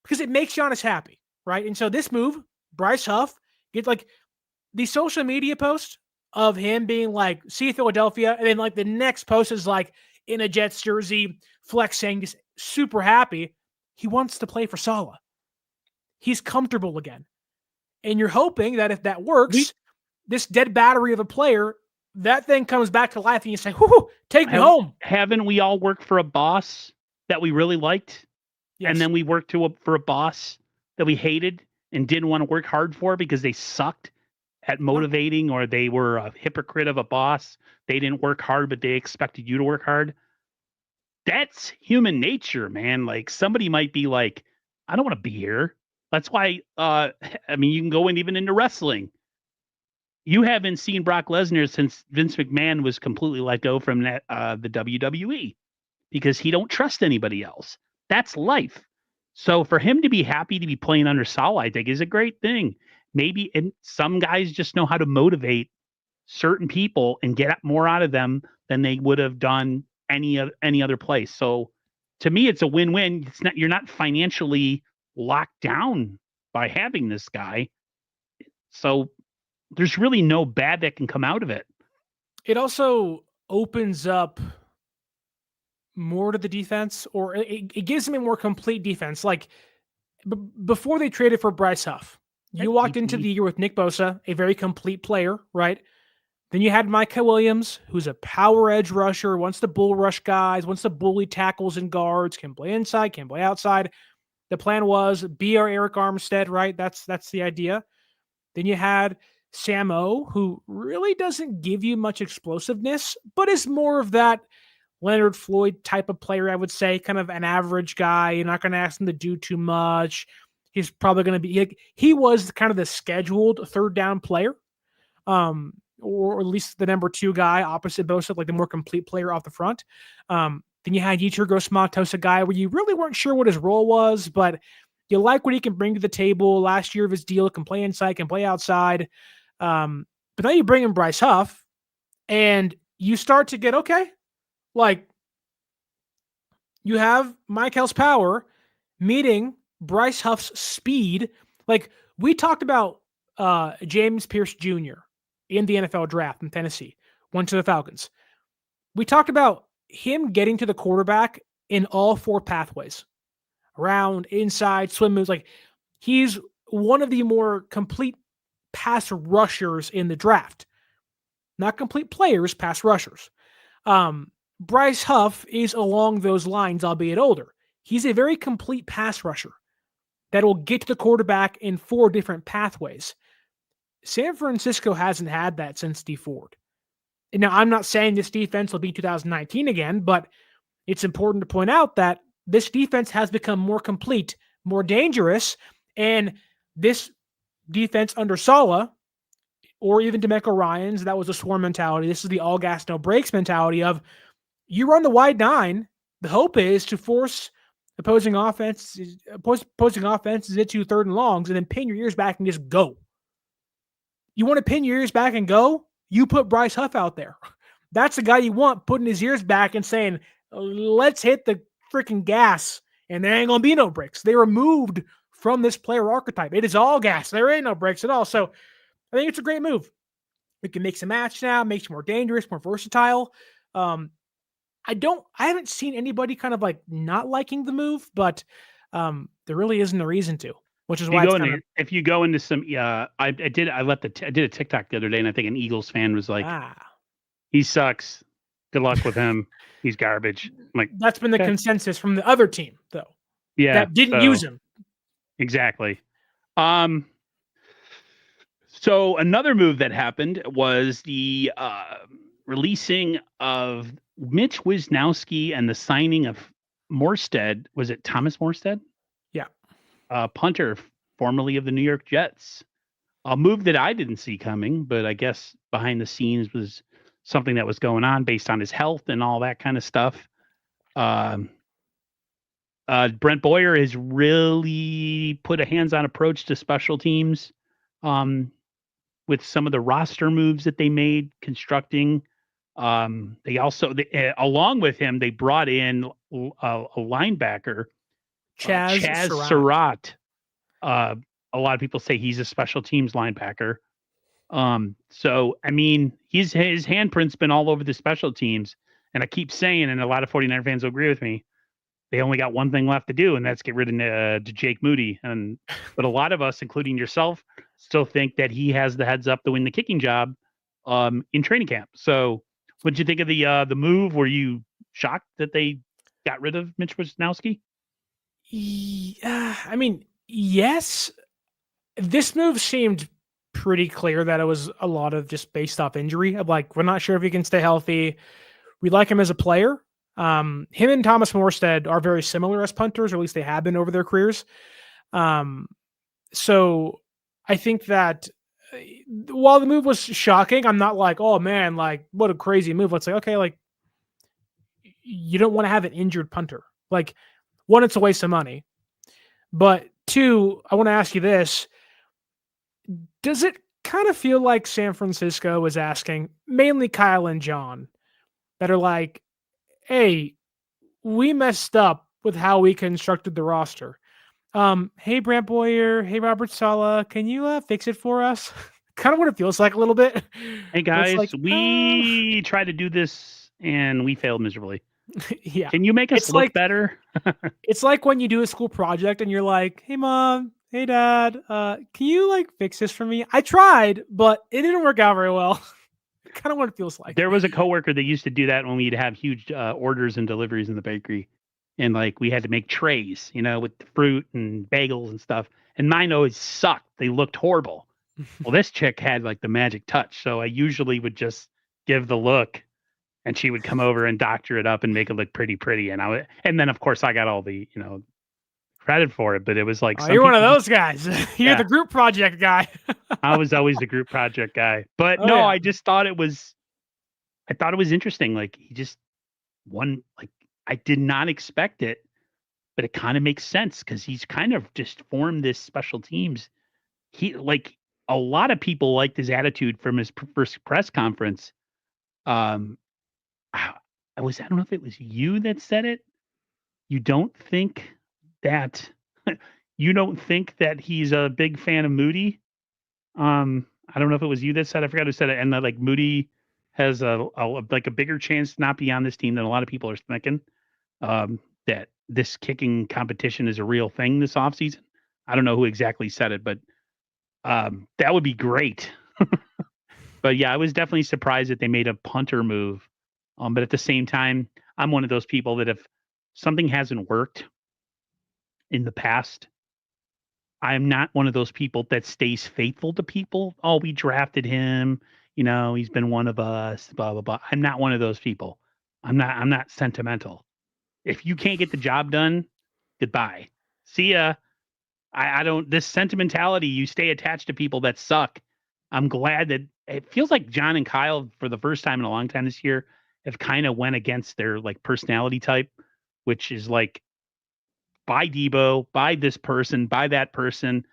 S2: because it makes Giannis happy, right? And so this move, Bryce Huff, gets, like, the social media post of him being like, see you, Philadelphia, and then, like, the next post is, like, in a Jets jersey, flexing, just super happy. He wants to play for Saleh. He's comfortable again. And you're hoping that if that works, this dead battery of a player, that thing comes back to life and you say, whoo, take me home.
S1: Haven't we all worked for a boss that we really liked?
S2: Yes.
S1: And then we worked for a boss that we hated and didn't want to work hard for because they sucked at motivating, or they were a hypocrite of a boss. They didn't work hard, but they expected you to work hard. That's human nature, man. Like, somebody might be like, I don't want to be here. That's why, I mean, you can go in even into wrestling. You haven't seen Brock Lesnar since Vince McMahon was completely let go from the WWE, because he don't trust anybody else. That's life. So for him to be happy to be playing under Saleh, I think, is a great thing. Maybe, and some guys just know how to motivate certain people and get more out of them than they would have done any other place. So to me, it's a win-win. It's not, you're not financially locked down by having this guy. So there's really no bad that can come out of it.
S2: It also opens up more to the defense, or it gives them a more complete defense. Like before they traded for Bryce Huff, you walked into the year with Nick Bosa, a very complete player, right? Then you had Micah Williams, who's a power edge rusher, wants to bull rush guys, wants to bully tackles and guards, can play inside, can play outside. The plan was be our Eric Armstead, right? That's the idea. Then you had Sam O, who really doesn't give you much explosiveness, but is more of that Leonard Floyd type of player, I would say, kind of an average guy. You're not going to ask him to do too much. He's probably going to be, he was kind of the scheduled third down player, or at least the number 2 guy opposite Bosa, like the more complete player off the front. Then you had Yetur Gross-Matos, a guy where you really weren't sure what his role was, but you like what he can bring to the table. Last year of his deal, can play inside, can play outside. But now you bring in Bryce Huff, and you start to get, okay, like, you have Michael's power meeting Bryce Huff's speed. Like, we talked about James Pierce Jr. in the NFL draft in Tennessee, went to the Falcons. We talked about him getting to the quarterback in all 4 pathways, around, inside, swim moves. Like, he's one of the more complete pass rushers in the draft. Not complete players, pass rushers. Bryce Huff is along those lines, albeit older. He's a very complete pass rusher that will get to the quarterback in 4 different pathways. San Francisco hasn't had that since Dee Ford. And now, I'm not saying this defense will be 2019 again, but it's important to point out that this defense has become more complete, more dangerous, and this defense under Saleh, or even DeMeco Ryans, that was a swarm mentality. This is the all gas, no brakes mentality of, you run the wide 9, the hope is to force opposing offenses into 3rd and longs, and then pin your ears back and just go. You want to pin your ears back and go? You put Bryce Huff out there. That's the guy you want, putting his ears back and saying, let's hit the freaking gas, and there ain't going to be no brakes. They removed from this player archetype. It is all gas. There ain't no brakes at all. So I think it's a great move. We can mix and match now, makes you more dangerous, more versatile. I haven't seen anybody kind of like not liking the move, but there really isn't a reason to, which is why
S1: if you go into some, I did a TikTok the other day, and I think an Eagles fan was like, he sucks. Good luck with him. He's garbage. I'm like,
S2: that's been the consensus from the other team, though.
S1: Yeah,
S2: that didn't use him.
S1: Exactly. So another move that happened was the releasing of Mitch Wisnowski and the signing of Morstead. Was it Thomas Morstead?
S2: Yeah.
S1: Punter, formerly of the New York Jets. A move that I didn't see coming, but I guess behind the scenes was something that was going on based on his health and all that kind of stuff. Brent Boyer has really put a hands-on approach to special teams with some of the roster moves that they made, constructing. They also, along with him, they brought in a linebacker, Chaz Surratt. A lot of people say he's a special teams linebacker. So, I mean, his handprint's been all over the special teams. And I keep saying, and a lot of 49er fans will agree with me, they only got one thing left to do, and that's get rid of Jake Moody. But a lot of us, including yourself, still think that he has the heads up to win the kicking job in training camp. So, what did you think of the move? Were you shocked that they got rid of Mitch Wisnowski?
S2: Yeah, I mean, yes. This move seemed pretty clear that it was a lot of just based off injury. Of like, we're not sure if he can stay healthy. We like him as a player. Him and Thomas Morstead are very similar as punters, or at least they have been over their careers. So I think that while the move was shocking, I'm not like, oh man, like what a crazy move. Let's say, okay, like you don't want to have an injured punter. Like, one, it's a waste of money. But two, I want to ask you this. Does it kind of feel like San Francisco is asking, mainly Kyle and John, that are like, hey, we messed up with how we constructed the roster. Hey, Brant Boyer, hey, Robert Saleh, can you fix it for us? Kind of what it feels like a little bit.
S1: Hey guys, like, we tried to do this and we failed miserably.
S2: Yeah.
S1: Can you make us look better?
S2: It's like when you do a school project and you're like, hey mom, hey dad, can you like fix this for me? I tried, but it didn't work out very well. Kind of what it feels like.
S1: There was a coworker that used to do that when we'd have huge orders and deliveries in the bakery. And like we had to make trays, with fruit and bagels and stuff. And mine always sucked. They looked horrible. Well, this chick had like the magic touch. So I usually would just give the look and she would come over and doctor it up and make it look pretty. And then of course I got all the, credit for it, but it was like,
S2: you're one of those guys. You're the group project guy.
S1: I was always the group project guy, but I just thought it was interesting. Like he just won, like I did not expect it, but it kind of makes sense because he's kind of just formed this special teams. He like a lot of people liked his attitude from his first press conference. I don't know if it was you that said it. You don't think that he's a big fan of Moody? I don't know if it was you that said. I forgot who said it. And that like Moody has a bigger chance to not be on this team than a lot of people are thinking. That this kicking competition is a real thing this offseason. I don't know who exactly said it, but that would be great. But yeah, I was definitely surprised that they made a punter move. But at the same time, I'm one of those people that if something hasn't worked in the past, I'm not one of those people that stays faithful to people. Oh, we drafted him. He's been one of us, blah, blah, blah. I'm not one of those people. I'm not sentimental. If you can't get the job done, goodbye. See ya. I don't, this sentimentality, you stay attached to people that suck. I'm glad that it feels like John and Kyle, for the first time in a long time this year, have kind of went against their like personality type, which is like, buy Debo, buy this person, buy that person.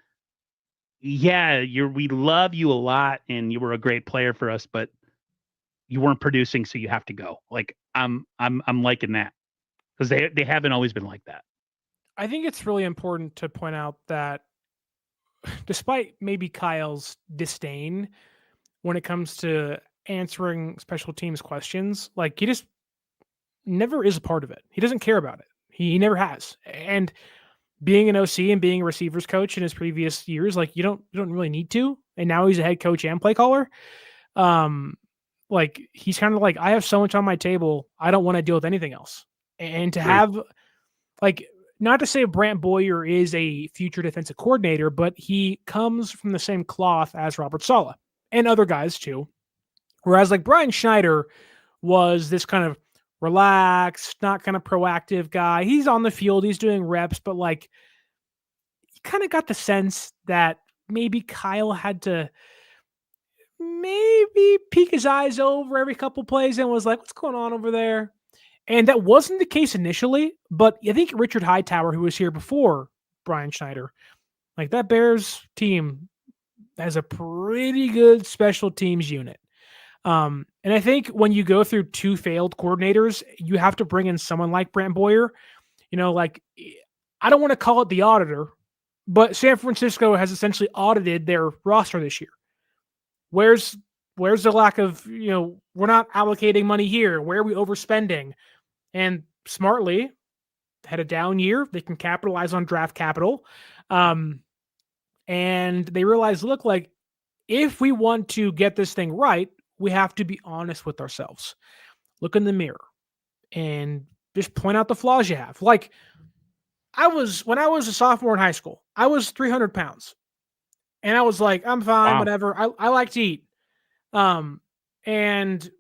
S1: Yeah, we love you a lot and you were a great player for us, but you weren't producing, so you have to go. Like I'm liking that because they haven't always been like that.
S2: I think it's really important to point out that despite maybe Kyle's disdain when it comes to answering special teams questions, like he just never is a part of it. He doesn't care about it. He never has. And being an OC and being a receivers coach in his previous years, like you don't really need to. And now he's a head coach and play caller. Like he's kind of like, I have so much on my table, I don't want to deal with anything else. And to have like, not to say Brant Boyer is a future defensive coordinator, but he comes from the same cloth as Robert Saleh and other guys too. Whereas like Brian Schneider was this kind of relaxed, not kind of proactive guy. He's on the field, he's doing reps, but like you kind of got the sense that maybe Kyle had to maybe peek his eyes over every couple plays and was like, what's going on over there? And that wasn't the case initially, but I think Richard Hightower, who was here before Brian Schneider, like that Bears team has a pretty good special teams unit. And I think when you go through two failed coordinators, you have to bring in someone like Brant Boyer. Like I don't want to call it the auditor, but San Francisco has essentially audited their roster this year. Where's the lack of, we're not allocating money here. Where are we overspending? And smartly, had a down year. They can capitalize on draft capital. And they realized, look, like if we want to get this thing right, we have to be honest with ourselves. Look in the mirror and just point out the flaws you have. Like when I was a sophomore in high school, I was 300 pounds. And I was like, I'm fine,
S1: Wow.
S2: whatever. I like to eat. And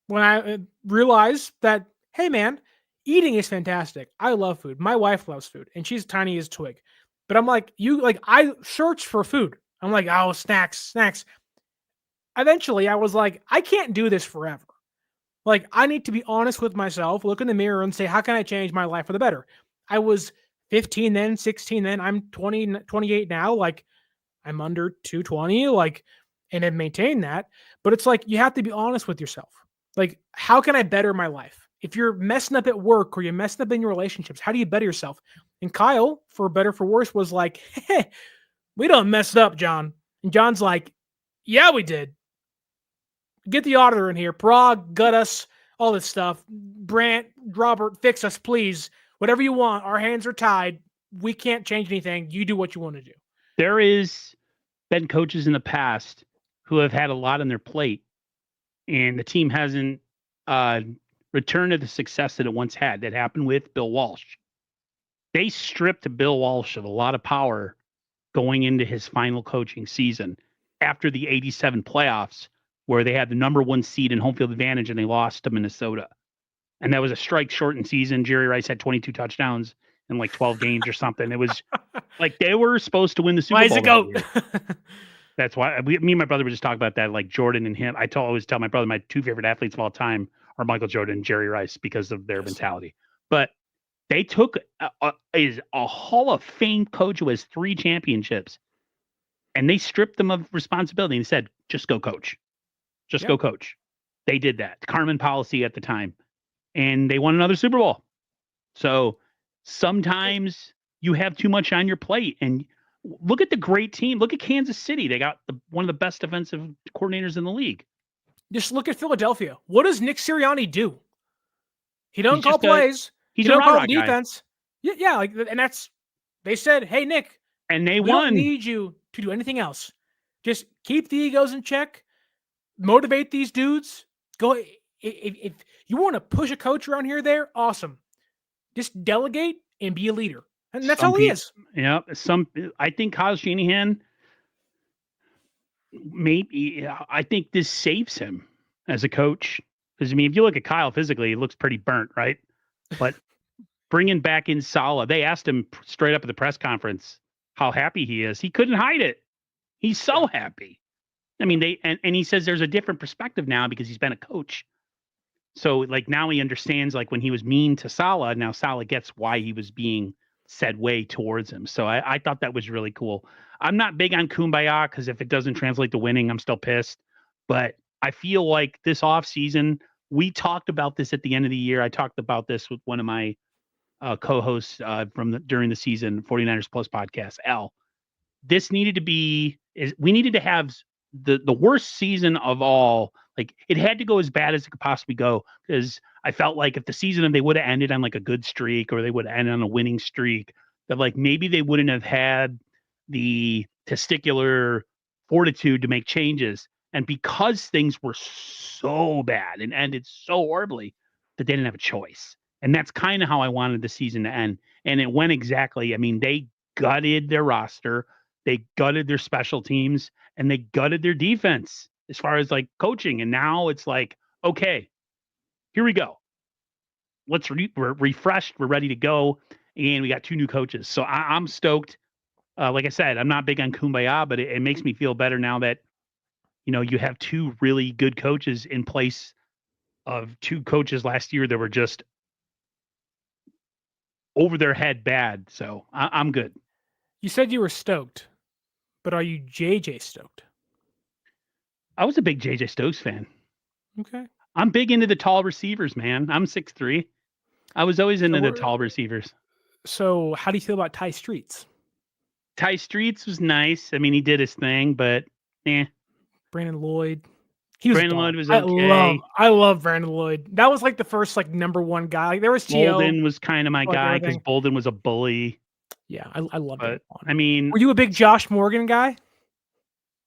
S2: when I realized that, hey man, eating is fantastic. I love food. My wife loves food, and she's tiny as a twig. But I'm like, I search for food. I'm like, oh, snacks. Eventually, I was like, I can't do this forever. Like, I need to be honest with myself, look in the mirror, and say, how can I change my life for the better? I was 15 then, 16 then. I'm 20, 28 now. Like, I'm under 220, like, and have maintained that. But it's like, you have to be honest with yourself. Like, how can I better my life? If you're messing up at work or you're messing up in your relationships, how do you better yourself? And Kyle, for better for worse, was like, hey, we don't mess up, John. And John's like, yeah, we did. Get the auditor in here. Prague, gut us, all this stuff. Brant, Robert, fix us, please. Whatever you want. Our hands are tied. We can't change anything. You do what you want to do.
S1: There is been coaches in the past who have had a lot on their plate, and the team hasn't returned to the success that it once had. That happened with Bill Walsh. They stripped Bill Walsh of a lot of power going into his final coaching season after the 87 playoffs, where they had the number one seed and home field advantage and they lost to Minnesota. And that was a strike shortened season. Jerry Rice had 22 touchdowns in like 12 games or something. It was like they were supposed to win the Super Bowl.
S2: Why is it
S1: go? That's why me and my brother would just talk about that, like Jordan and him. I always tell my brother my two favorite athletes of all time are Michael Jordan and Jerry Rice because of their mentality. But they took a Hall of Fame coach who has 3 championships, and they stripped them of responsibility and said, just go coach. Just go coach. They did that. Carmen policy at the time. And they won another Super Bowl. So sometimes you have too much on your plate. And look at the great team. Look at Kansas City. They got one of the best defensive coordinators in the league.
S2: Just look at Philadelphia. What does Nick Sirianni do? He don't call plays.
S1: He
S2: don't call the defense. Yeah, like, and that's, they said, hey, Nick.
S1: And we
S2: won. Don't need you to do anything else. Just keep the egos in check. Motivate these dudes. Go. If you want to push a coach around here, there, awesome. Just delegate and be a leader. And that's all he is.
S1: Yeah. I think Kyle Shanahan, maybe, I think this saves him as a coach. Because, I mean, if you look at Kyle physically, he looks pretty burnt, right? But bringing back in Saleh, they asked him straight up at the press conference how happy he is. He couldn't hide it. He's so happy. I mean, and he says there's a different perspective now because he's been a coach. So, like, now he understands, like, when he was mean to Saleh, now Saleh gets why he was being said way towards him. So I thought that was really cool. I'm not big on Kumbaya because if it doesn't translate to winning, I'm still pissed. But I feel like this offseason, we talked about this at the end of the year. I talked about this with one of my co-hosts during the season, 49ers Plus podcast, Al. This needed to be, we needed to have the worst season of all. Like, it had to go as bad as it could possibly go, because I felt like if the season they would have ended on like a good streak or they would have ended on a winning streak, that like maybe they wouldn't have had the testicular fortitude to make changes. And because things were so bad and ended so horribly, that they didn't have a choice. And that's kind of how I wanted the season to end. And it went exactly. I mean, they gutted their roster, they gutted their special teams, and they gutted their defense as far as like coaching. And now it's like, okay, here we go. We're refreshed. We're ready to go. And we got 2 new coaches. So I'm stoked. Like I said, I'm not big on Kumbaya, but it makes me feel better now that, you know, you have 2 really good coaches in place of 2 coaches last year that were just over their head bad. So I'm good.
S2: You said you were stoked, but are you JJ stoked?
S1: I was a big JJ Stokes fan.
S2: Okay.
S1: I'm big into the tall receivers, man. I'm 6'3". I was always into the tall receivers.
S2: So how do you feel about Ty Streets?
S1: Ty Streets was nice. I mean, he did his thing, but
S2: Brandon Lloyd, He was
S1: Brandon
S2: dog.
S1: Lloyd was okay.
S2: I love Brandon Lloyd. That was like the first like number one guy. Like, there was
S1: Bolden was kind of my
S2: like
S1: guy because
S2: everything.
S1: Bolden was a bully.
S2: Yeah, I loved him.
S1: But I mean,
S2: were you a big Josh Morgan guy?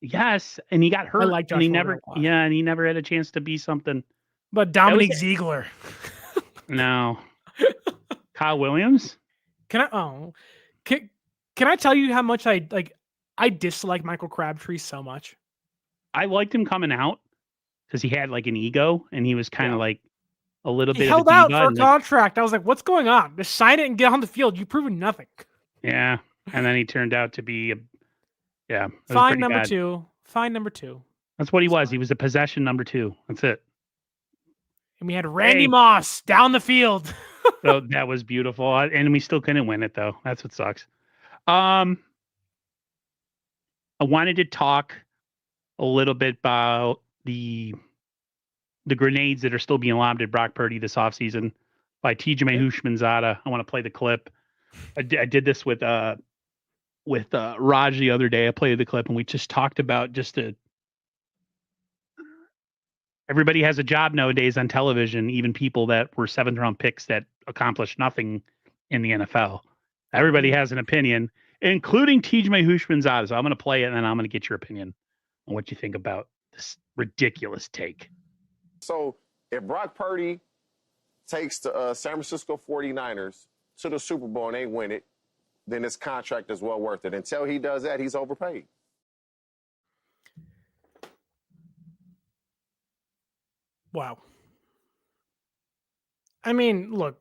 S1: yes, and he got hurt.
S2: I like Josh
S1: and he
S2: Morgan
S1: never,
S2: a lot.
S1: yeah, and he never had a chance to be something.
S2: But Dominique Ziegler.
S1: No. Kyle Williams?
S2: Can I tell you how much I dislike Michael Crabtree so much?
S1: I liked him coming out because he had like an ego and he was kind of like a little bit
S2: held
S1: of a
S2: out
S1: diva
S2: for a contract. I was like, what's going on? Just sign it and get on the field. You've proven nothing.
S1: Yeah. And then he turned out to be
S2: Fine number two. Fine number two.
S1: That's what he was. He was a possession number 2. That's it.
S2: And we had Randy Moss down the field.
S1: So that was beautiful. And we still couldn't win it though. That's what sucks. I wanted to talk a little bit about the grenades that are still being lobbed at Brock Purdy this offseason by TJ Houshmandzadeh. I want to play the clip. I did this with Raj the other day. I played the clip and we just talked about everybody has a job nowadays on television, even people that were 7th round picks that accomplished nothing in the NFL. Everybody has an opinion, including TJ Houshmandzadeh. So I'm going to play it and then I'm going to get your opinion on what you think about this ridiculous take.
S3: So if Brock Purdy takes the San Francisco 49ers to the Super Bowl and they win it, then his contract is well worth it. Until he does that, he's overpaid.
S2: Wow. I mean, look,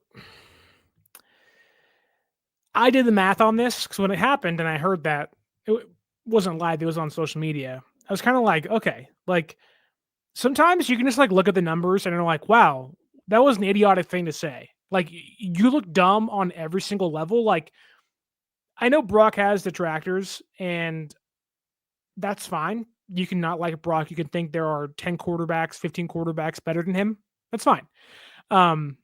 S2: I did the math on this because when it happened and I heard that, it wasn't live, it was on social media. I was kind of like, okay, like sometimes you can just like look at the numbers and you're like, wow, that was an idiotic thing to say. Like you look dumb on every single level. Like I know Brock has detractors and that's fine. You can not like Brock. You can think there are 10 quarterbacks, 15 quarterbacks better than him. That's fine. I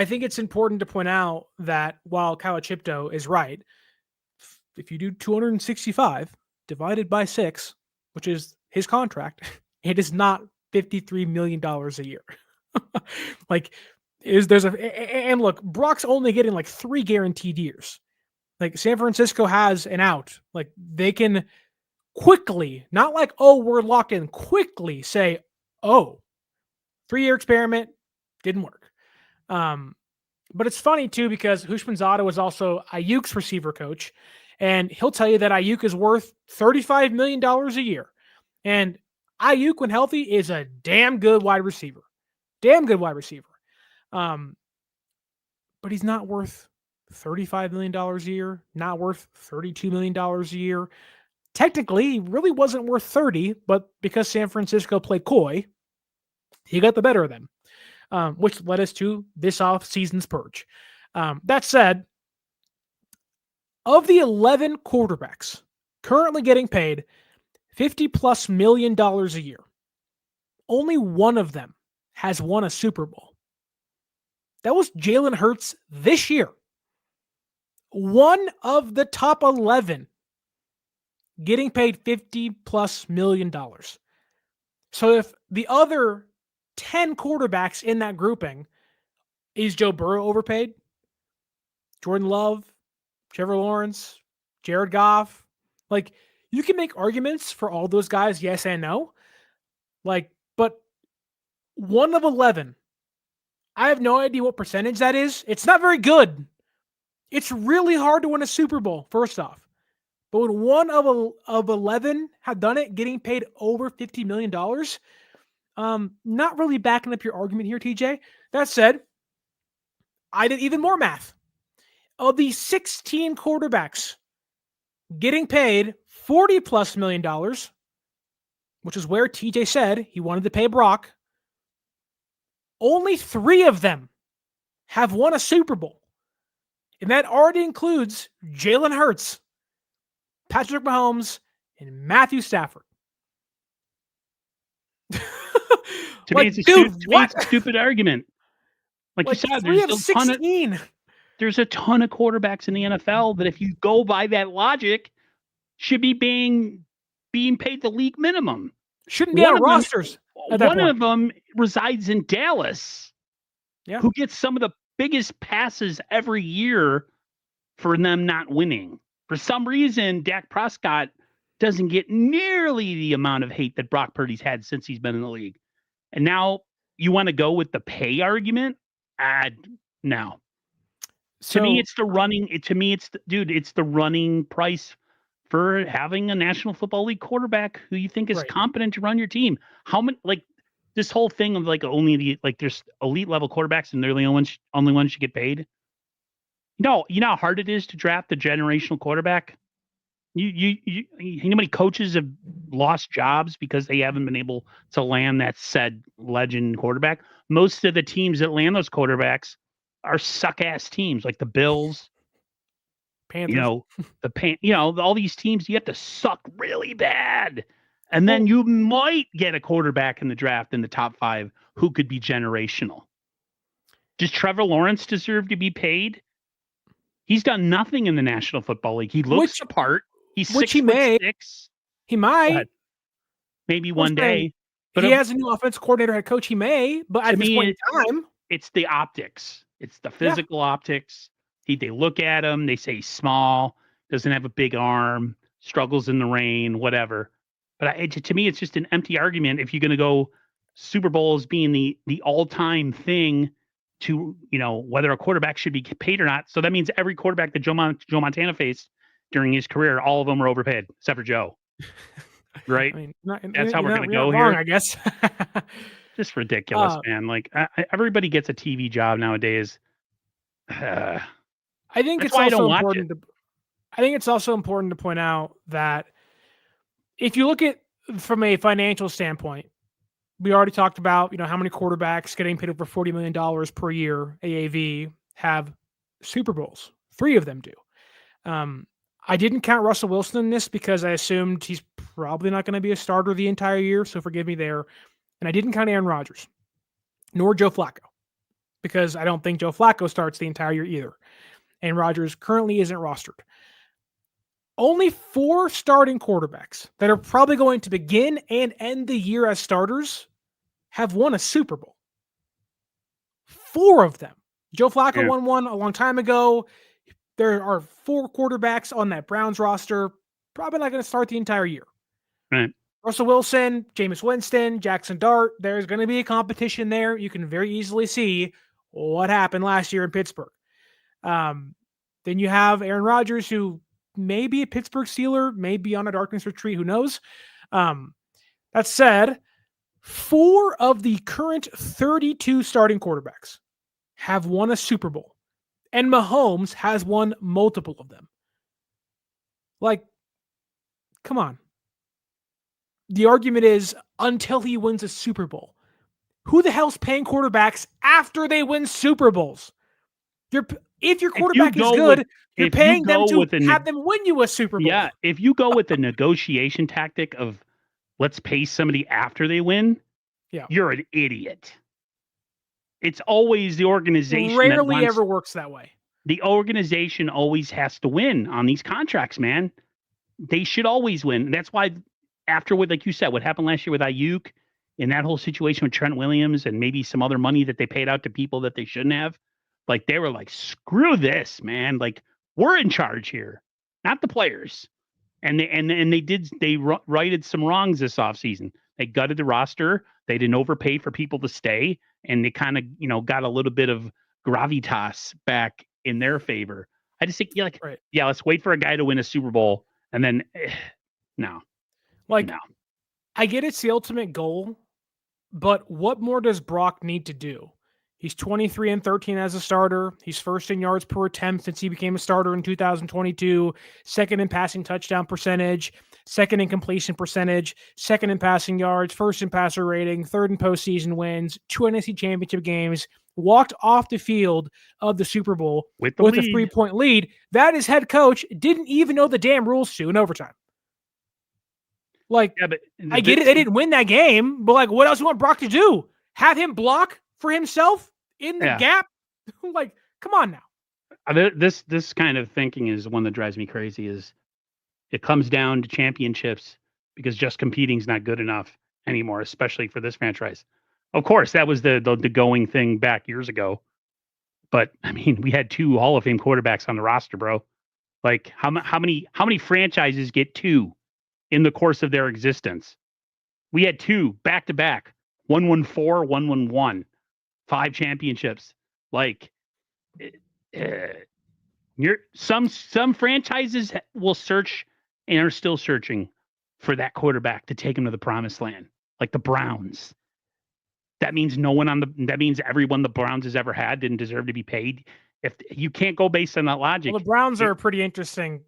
S2: think it's important to point out that while Calachipto is right, if you do 265 divided by 6, which is his contract, it is not $53 million a year. And look, Brock's only getting like 3 guaranteed years. Like San Francisco has an out. Like they can quickly, not like, oh, we're locked in, quickly say, oh, 3-year experiment didn't work. But it's funny too, because Houshmandzadeh was also Ayuk's receiver coach, and he'll tell you that Ayuk is worth $35 million a year. And Ayuk, when healthy, is a damn good wide receiver. Damn good wide receiver. But he's not worth $35 million a year, not worth $32 million a year. Technically, he really wasn't worth 30, but because San Francisco played coy, he got the better of them, which led us to this offseason's purge. That said, of the 11 quarterbacks currently getting paid $50+ million a year, only one of them has won a Super Bowl. That was Jalen Hurts this year. One of the top 11 getting paid $50+ million. So if the other 10 quarterbacks in that grouping, is Joe Burrow overpaid? Jordan Love, Trevor Lawrence, Jared Goff. Like, you can make arguments for all those guys, yes and no. Like, but one of 11, I have no idea what percentage that is. It's not very good. It's really hard to win a Super Bowl, first off. But when one of 11 have done it, getting paid over $50 million, not really backing up your argument here, TJ. That said, I did even more math. Of the 16 quarterbacks getting paid $40+ million, which is where TJ said he wanted to pay Brock, only 3 of them have won a Super Bowl. And that already includes Jalen Hurts, Patrick Mahomes, and Matthew Stafford.
S1: To me, it's a stupid argument. Like you said, there's a ton of quarterbacks in the NFL that if you go by that logic, should be being paid the league minimum.
S2: Shouldn't be on rosters at that
S1: One
S2: point.
S1: of them resides in Dallas,
S2: Yeah.
S1: who gets some of the biggest passes every year for them not winning. For some reason, Dak Prescott doesn't get nearly the amount of hate that Brock Purdy's had since he's been in the league. And now you want to go with the pay argument? No.
S2: So,
S1: to me, it's the running. It's the running price for having a National Football League quarterback who you think is
S2: Right.
S1: competent to run your team. How many this whole thing of only there's elite level quarterbacks and they're the only ones should get paid. No, you know how hard it is to draft the generational quarterback. You know how many coaches have lost jobs because they haven't been able to land that said legend quarterback. Most of the teams that land those quarterbacks are suck ass teams like the Bills.
S2: Panthers.
S1: All these teams, you have to suck really bad. And then you might get a quarterback in the draft in the top 5 who could be generational. Does Trevor Lawrence deserve to be paid? He's done nothing in the National Football League. He looks the part. He's 6'6".
S2: He might.
S1: Maybe one day.
S2: But he has a new offensive coordinator, head coach. He may, but at this point in time,
S1: it's the optics. It's the physical optics. They look at him. They say he's small, doesn't have a big arm, struggles in the rain, whatever. But to me, it's just an empty argument if you're going to go Super Bowl as being the all-time thing to, whether a quarterback should be paid or not. So that means every quarterback that Joe Montana faced during his career, all of them were overpaid, except for Joe. Right? That's how we're going to go here.
S2: I guess.
S1: Just ridiculous, man. Everybody gets a TV job nowadays.
S2: I think it's also important. I think it's also important to point out that if you look at from a financial standpoint, we already talked about how many quarterbacks getting paid over $40 million per year AAV have Super Bowls. 3 of them do. I didn't count Russell Wilson in this because I assumed he's probably not going to be a starter the entire year, so forgive me there. And I didn't count Aaron Rodgers, nor Joe Flacco, because I don't think Joe Flacco starts the entire year either. And Rodgers currently isn't rostered. Only 4 starting quarterbacks that are probably going to begin and end the year as starters have won a Super Bowl. 4 of them. Joe Flacco won one a long time ago. There are 4 quarterbacks on that Browns roster, probably not going to start the entire year.
S1: Right.
S2: Russell Wilson, Jameis Winston, Jackson Dart, there's going to be a competition there. You can very easily see what happened last year in Pittsburgh. Then you have Aaron Rodgers, who may be a Pittsburgh Steeler, may be on a darkness retreat, who knows? That said, 4 of the current 32 starting quarterbacks have won a Super Bowl, and Mahomes has won multiple of them. Come on. The argument is, until he wins a Super Bowl, who the hell's paying quarterbacks after they win Super Bowls? If your quarterback is good, you're paying them to have them win you a Super Bowl.
S1: Yeah, if you go with the negotiation tactic of let's pay somebody after they win, you're an idiot. It's always the organization.
S2: Rarely ever works that way.
S1: The organization always has to win on these contracts, man. They should always win. That's why after like you said, what happened last year with Ayuk and that whole situation with Trent Williams and maybe some other money that they paid out to people that they shouldn't have, they were like, screw this, man. We're in charge here, not the players. And they righted some wrongs this offseason. They gutted the roster. They didn't overpay for people to stay. And they kind of, got a little bit of gravitas back in their favor. I just think, let's wait for a guy to win a Super Bowl. And then, no. No.
S2: I get it's the ultimate goal, but what more does Brock need to do? He's 23-13 as a starter. He's first in yards per attempt since he became a starter in 2022, second in passing touchdown percentage, second in completion percentage, second in passing yards, first in passer rating, third in postseason wins, 2 NFC championship games, walked off the field of the Super Bowl with a 3-point lead. That his head coach didn't even know the damn rules to in overtime. I get it. They didn't win that game, but what else do you want Brock to do? Have him block for himself in the gap? Come on now.
S1: This kind of thinking is one that drives me crazy. Is it comes down to championships because just competing is not good enough. anymore, especially for this franchise. Of course, that was the going thing back years ago. But I mean, we had 2 Hall of Fame quarterbacks on the roster, bro. Like how many franchises get 2 in the course of their existence? We had 2 back to back. 1 won 4, 1 won 1. 5 championships. Like some franchises will search and are still searching for that quarterback to take them to the promised land, like the Browns. That means that means everyone the Browns has ever had didn't deserve to be paid. If you can't go based on that logic.
S2: Well, the Browns are a pretty interesting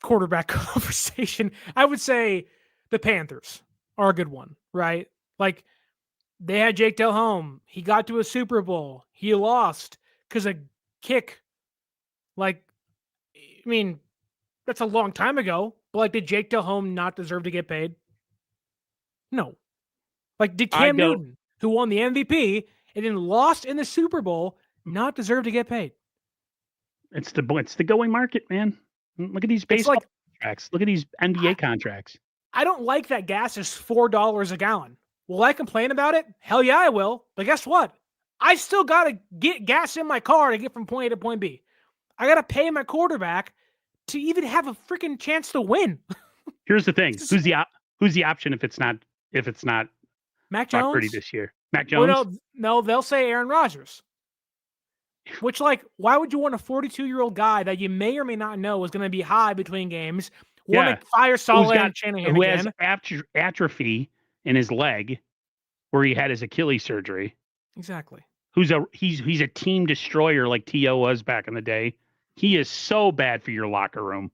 S2: quarterback conversation. I would say the Panthers are a good one, right? Like they had Jake Delhomme. He got to a Super Bowl. He lost because a kick. Like, I mean, that's a long time ago. But like, did Jake Delhomme not deserve to get paid? No. Like, did Cam Newton, who won the MVP and then lost in the Super Bowl, not deserve to get paid?
S1: It's the going market, man. Look at these baseball contracts. Look at these NBA contracts.
S2: I don't like that gas is $4 a gallon. Will I complain about it? Hell yeah, I will. But guess what? I still got to get gas in my car to get from point A to point B. I got to pay my quarterback to even have a freaking chance to win.
S1: Here's the thing: who's the option if it's not
S2: Mac Jones
S1: Purdy this year? Mac Jones?
S2: Well, no, they'll say Aaron Rodgers. Which, like, why would you want a 42-year-old guy that you may or may not know is going to be high between games? Want to fire Saleh and Shanahan
S1: who
S2: again?
S1: Has atrophy in his leg, where he had his Achilles surgery.
S2: Exactly.
S1: He's a team destroyer like T.O. was back in the day. He is so bad for your locker room.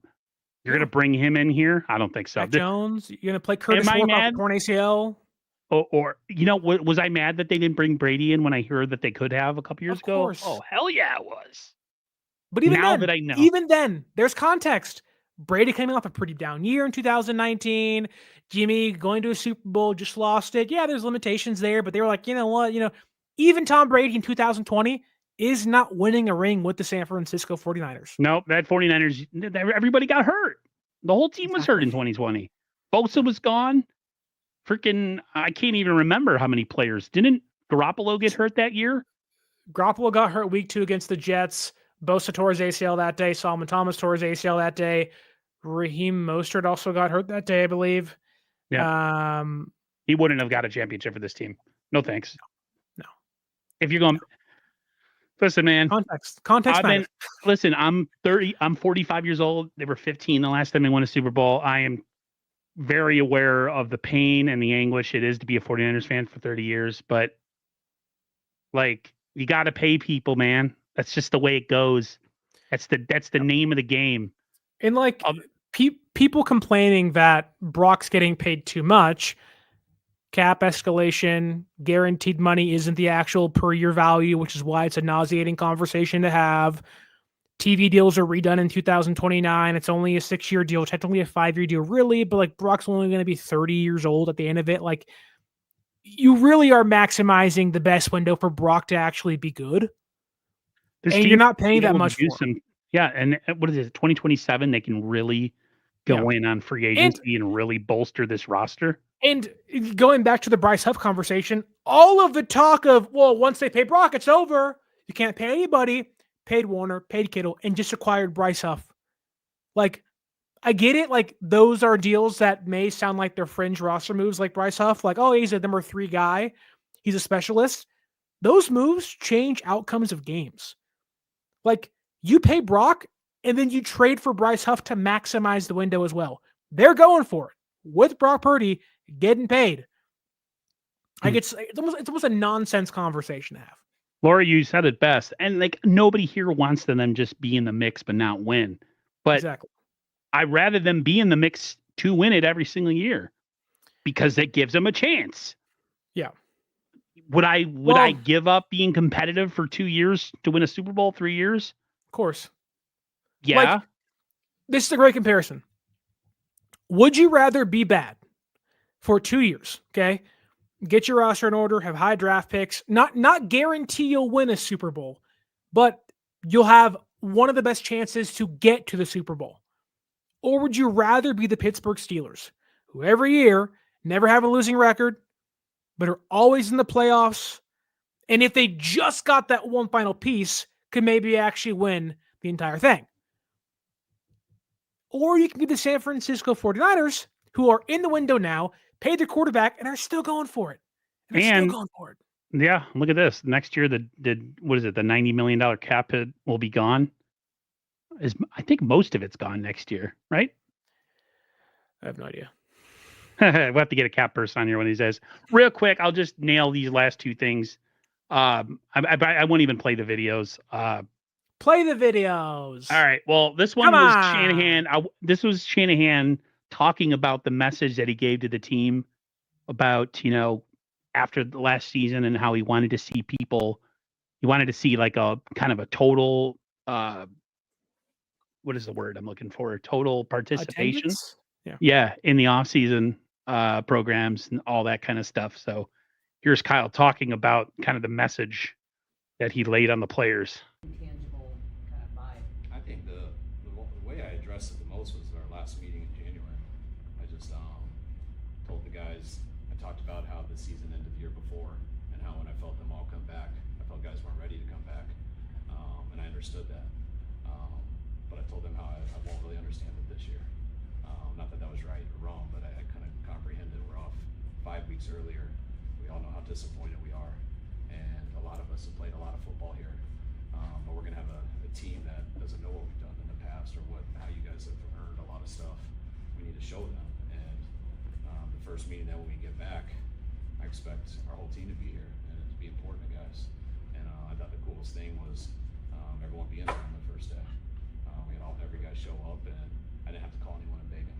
S1: You're going to bring him in here? I don't think so.
S2: Mac Jones, you're going to play Curtis Warp off the torn ACL?
S1: Or was I mad that they didn't bring Brady in when I heard that they could have a couple years ago? Of course. Oh, hell yeah, it was.
S2: But even then, there's context. Brady came off a pretty down year in 2019. Jimmy going to a Super Bowl, just lost it. Yeah, there's limitations there, but they were like, you know what? Even Tom Brady in 2020 is not winning a ring with the San Francisco 49ers.
S1: Nope, that 49ers, everybody got hurt. The whole team was hurt in 2020. Bosa was gone. Freaking, I can't even remember how many players. Didn't Garoppolo get hurt that year?
S2: Garoppolo got hurt week 2 against the Jets. Bosa tore his ACL that day. Solomon Thomas tore his ACL that day. Raheem Mostert also got hurt that day, I believe.
S1: Yeah. He wouldn't have got a championship for this team. No thanks.
S2: No.
S1: If you're going, listen, man.
S2: Context.
S1: Listen, I'm 30. I'm 45 years old. They were 15 the last time they won a Super Bowl. I am very aware of the pain and the anguish it is to be a 49ers fan for 30 years, but like you got to pay people, man. That's just the way it goes. That's the name of the game.
S2: And like people complaining that Brock's getting paid too much, cap escalation, guaranteed money isn't the actual per year value, which is why it's a nauseating conversation to have. TV deals are redone in 2029. It's only a 6-year deal, technically a 5-year deal, really, but like Brock's only going to be 30 years old at the end of it. Like you really are maximizing the best window for Brock to actually be good. And you're not paying that much for him.
S1: Yeah, and what is it, 2027? They can really go in on free agency and really bolster this roster.
S2: And going back to the Bryce Huff conversation, all of the talk of, well, once they pay Brock, it's over. You can't pay anybody. Paid Warner, paid Kittle, and just acquired Bryce Huff. Like, I get it. Like, those are deals that may sound like they're fringe roster moves like Bryce Huff. Like, oh, he's a number 3 guy. He's a specialist. Those moves change outcomes of games. Like, you pay Brock, and then you trade for Bryce Huff to maximize the window as well. They're going for it. With Brock Purdy getting paid. Like, it's almost a nonsense conversation to have.
S1: Laura, you said it best. And like nobody here wants them just be in the mix but not win. But
S2: exactly.
S1: I'd rather them be in the mix to win it every single year because it gives them a chance.
S2: Yeah.
S1: Would I give up being competitive for 2 years to win a Super Bowl, 3 years?
S2: Of course.
S1: Yeah.
S2: Like, this is a great comparison. Would you rather be bad for 2 years? Okay. Get your roster in order, have high draft picks, not guarantee you'll win a Super Bowl, but you'll have one of the best chances to get to the Super Bowl. Or would you rather be the Pittsburgh Steelers, who every year never have a losing record, but are always in the playoffs. And if they just got that one final piece, could maybe actually win the entire thing. Or you can be the San Francisco 49ers, who are in the window now, paid their quarterback, and are still going for it.
S1: Yeah, look at this. Next year, the $90 million cap hit will be gone. I think most of it's gone next year, right?
S2: I have no idea.
S1: We'll have to get a cap person on here when he says. Real quick, I'll just nail these last two things. I won't even play the videos.
S2: Play the videos.
S1: All right. Well, this one was Shanahan. This was Shanahan talking about the message that he gave to the team about, after the last season and how he wanted to see people. He wanted to see like a kind of a total. What is the word I'm looking for? Total participation.
S2: Attendance?
S1: Yeah, in the off-season programs and all that kind of stuff. So here's Kyle talking about kind of the message that he laid on the players.
S4: Intangible kind of vibe.
S5: I think the way I addressed it the most was our last meeting in January. I just told the guys, I talked about how the season ended the year before and how when I felt them all come back, I felt guys weren't ready to come back. And I understood that. But I told them how I won't really understand it this year. Not that that was right or wrong, but I kind of comprehended we're off 5 weeks earlier. We all know how disappointed we are. And a lot of us have played a lot of football here. But we're going to have a team that doesn't know what we've done in the past or how you guys have earned a lot of stuff. We need to show them. And the first meeting that when we get back, I expect our whole team to be here and to be important to guys. And I thought the coolest thing was everyone being there on the first day. We had every guy show up, and I didn't have to call anyone and beg them,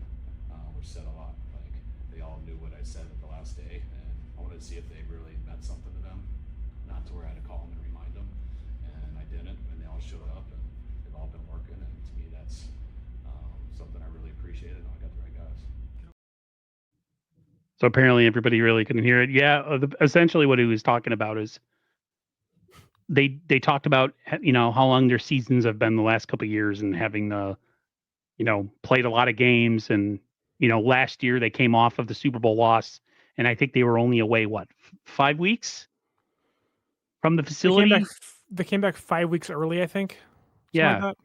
S5: which said a lot. Like, they all knew what I said at the last day, and I wanted to see if they really meant something to them, not to where I had to call them and remind them, and I didn't, and they all showed up, and they've all been working, and to me that's something I really appreciated, and I got the right guys.
S1: So apparently everybody really couldn't hear it. Yeah, essentially what he was talking about is they talked about, how long their seasons have been the last couple of years and having played a lot of games. And, last year they came off of the Super Bowl loss, and I think they were only away, 5 weeks from the facility?
S2: They came back 5 weeks early, I think.
S1: Yeah.
S2: Like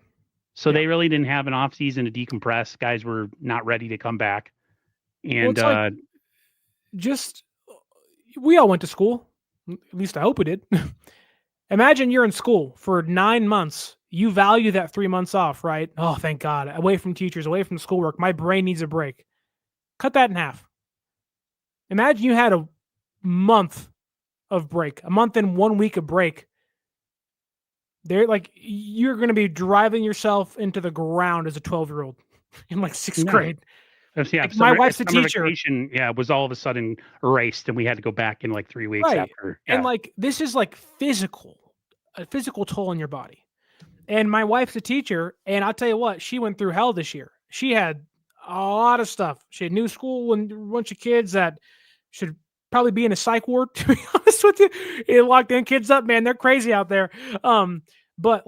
S1: so they really didn't have an off season to decompress. Guys were not ready to come back. And
S2: we all went to school. At least I hope we did. Imagine you're in school for 9 months. You value that 3 months off, right? Oh, thank God. Away from teachers, away from schoolwork. My brain needs a break. Cut that in half. Imagine you had a month of break, a month and 1 week of break. You're going to be driving yourself into the ground as a 12-year-old in sixth grade. My wife's a teacher.
S1: Vacation, was all of a sudden erased, and we had to go back in 3 weeks after. Yeah.
S2: And this is a physical toll on your body. And my wife's a teacher, and I'll tell you what, she went through hell this year. She had a lot of stuff. She had new school and a bunch of kids that should probably be in a psych ward, to be honest with you. It locked in kids up, man. They're crazy out there. But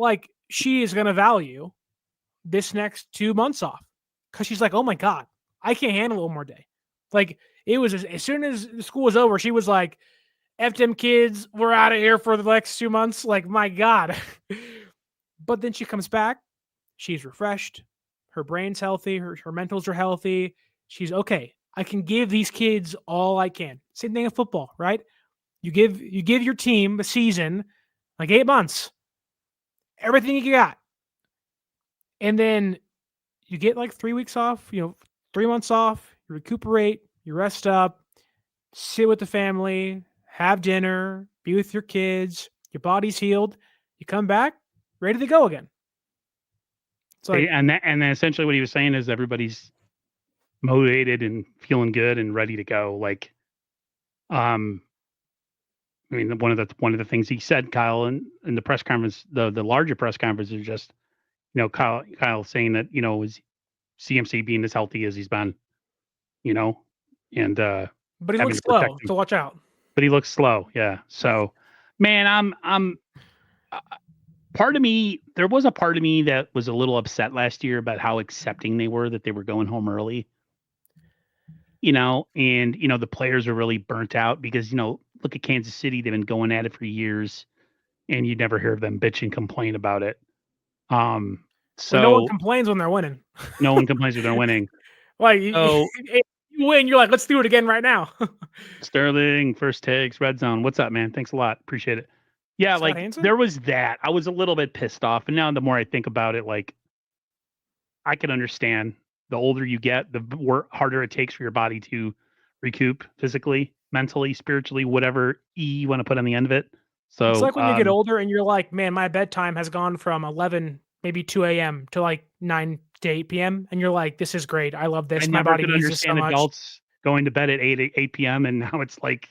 S2: she is going to value this next 2 months off because she's like, oh my God, I can't handle one more day. It was as soon as the school was over, she was like, F them kids, we're out of here for the next 2 months. My God. But then she comes back. She's refreshed. Her brain's healthy. Her mentals are healthy. She's okay. I can give these kids all I can. Same thing in football, right? You give your team a season, 8 months, everything you got. And then you get 3 weeks off, 3 months off, you recuperate, you rest up, sit with the family, have dinner, be with your kids, your body's healed, you come back, ready to go again.
S1: And then essentially what he was saying is everybody's motivated and feeling good and ready to go. One of the things he said, Kyle, in the press conference, the larger press conference is just, Kyle saying that, is CMC being as healthy as he's been, and
S2: but he looks slow, so watch out.
S1: But he looks slow, yeah. So, man, I'm there was a part of me that was a little upset last year about how accepting they were that they were going home early. and the players are really burnt out because look at Kansas City, they've been going at it for years, and you never hear them bitch and complain about it.
S2: Well, no one
S1: So
S2: complains when they're winning.
S1: no one complains when they're winning.
S2: Like
S1: So
S2: if you win, you're like, let's do it again right now.
S1: Sterling, first takes, red zone. What's up, man? Thanks a lot. Appreciate it. Yeah,
S2: Scott
S1: like
S2: Hansen?
S1: there was that. I was a little bit pissed off, and now the more I think about it, like I can understand. The older you get, the harder it takes for your body to recoup physically, mentally, spiritually, whatever you want to put on the end of it. So
S2: It's like when you get older and you're like, man, my bedtime has gone from 11, maybe 2 a.m. to like 9 to 8 p.m. And you're like, this is great. I love this.
S1: I
S2: My
S1: never
S2: body
S1: could
S2: needs this so
S1: understand
S2: much.
S1: adults going to bed at 8 p.m. and now it's like,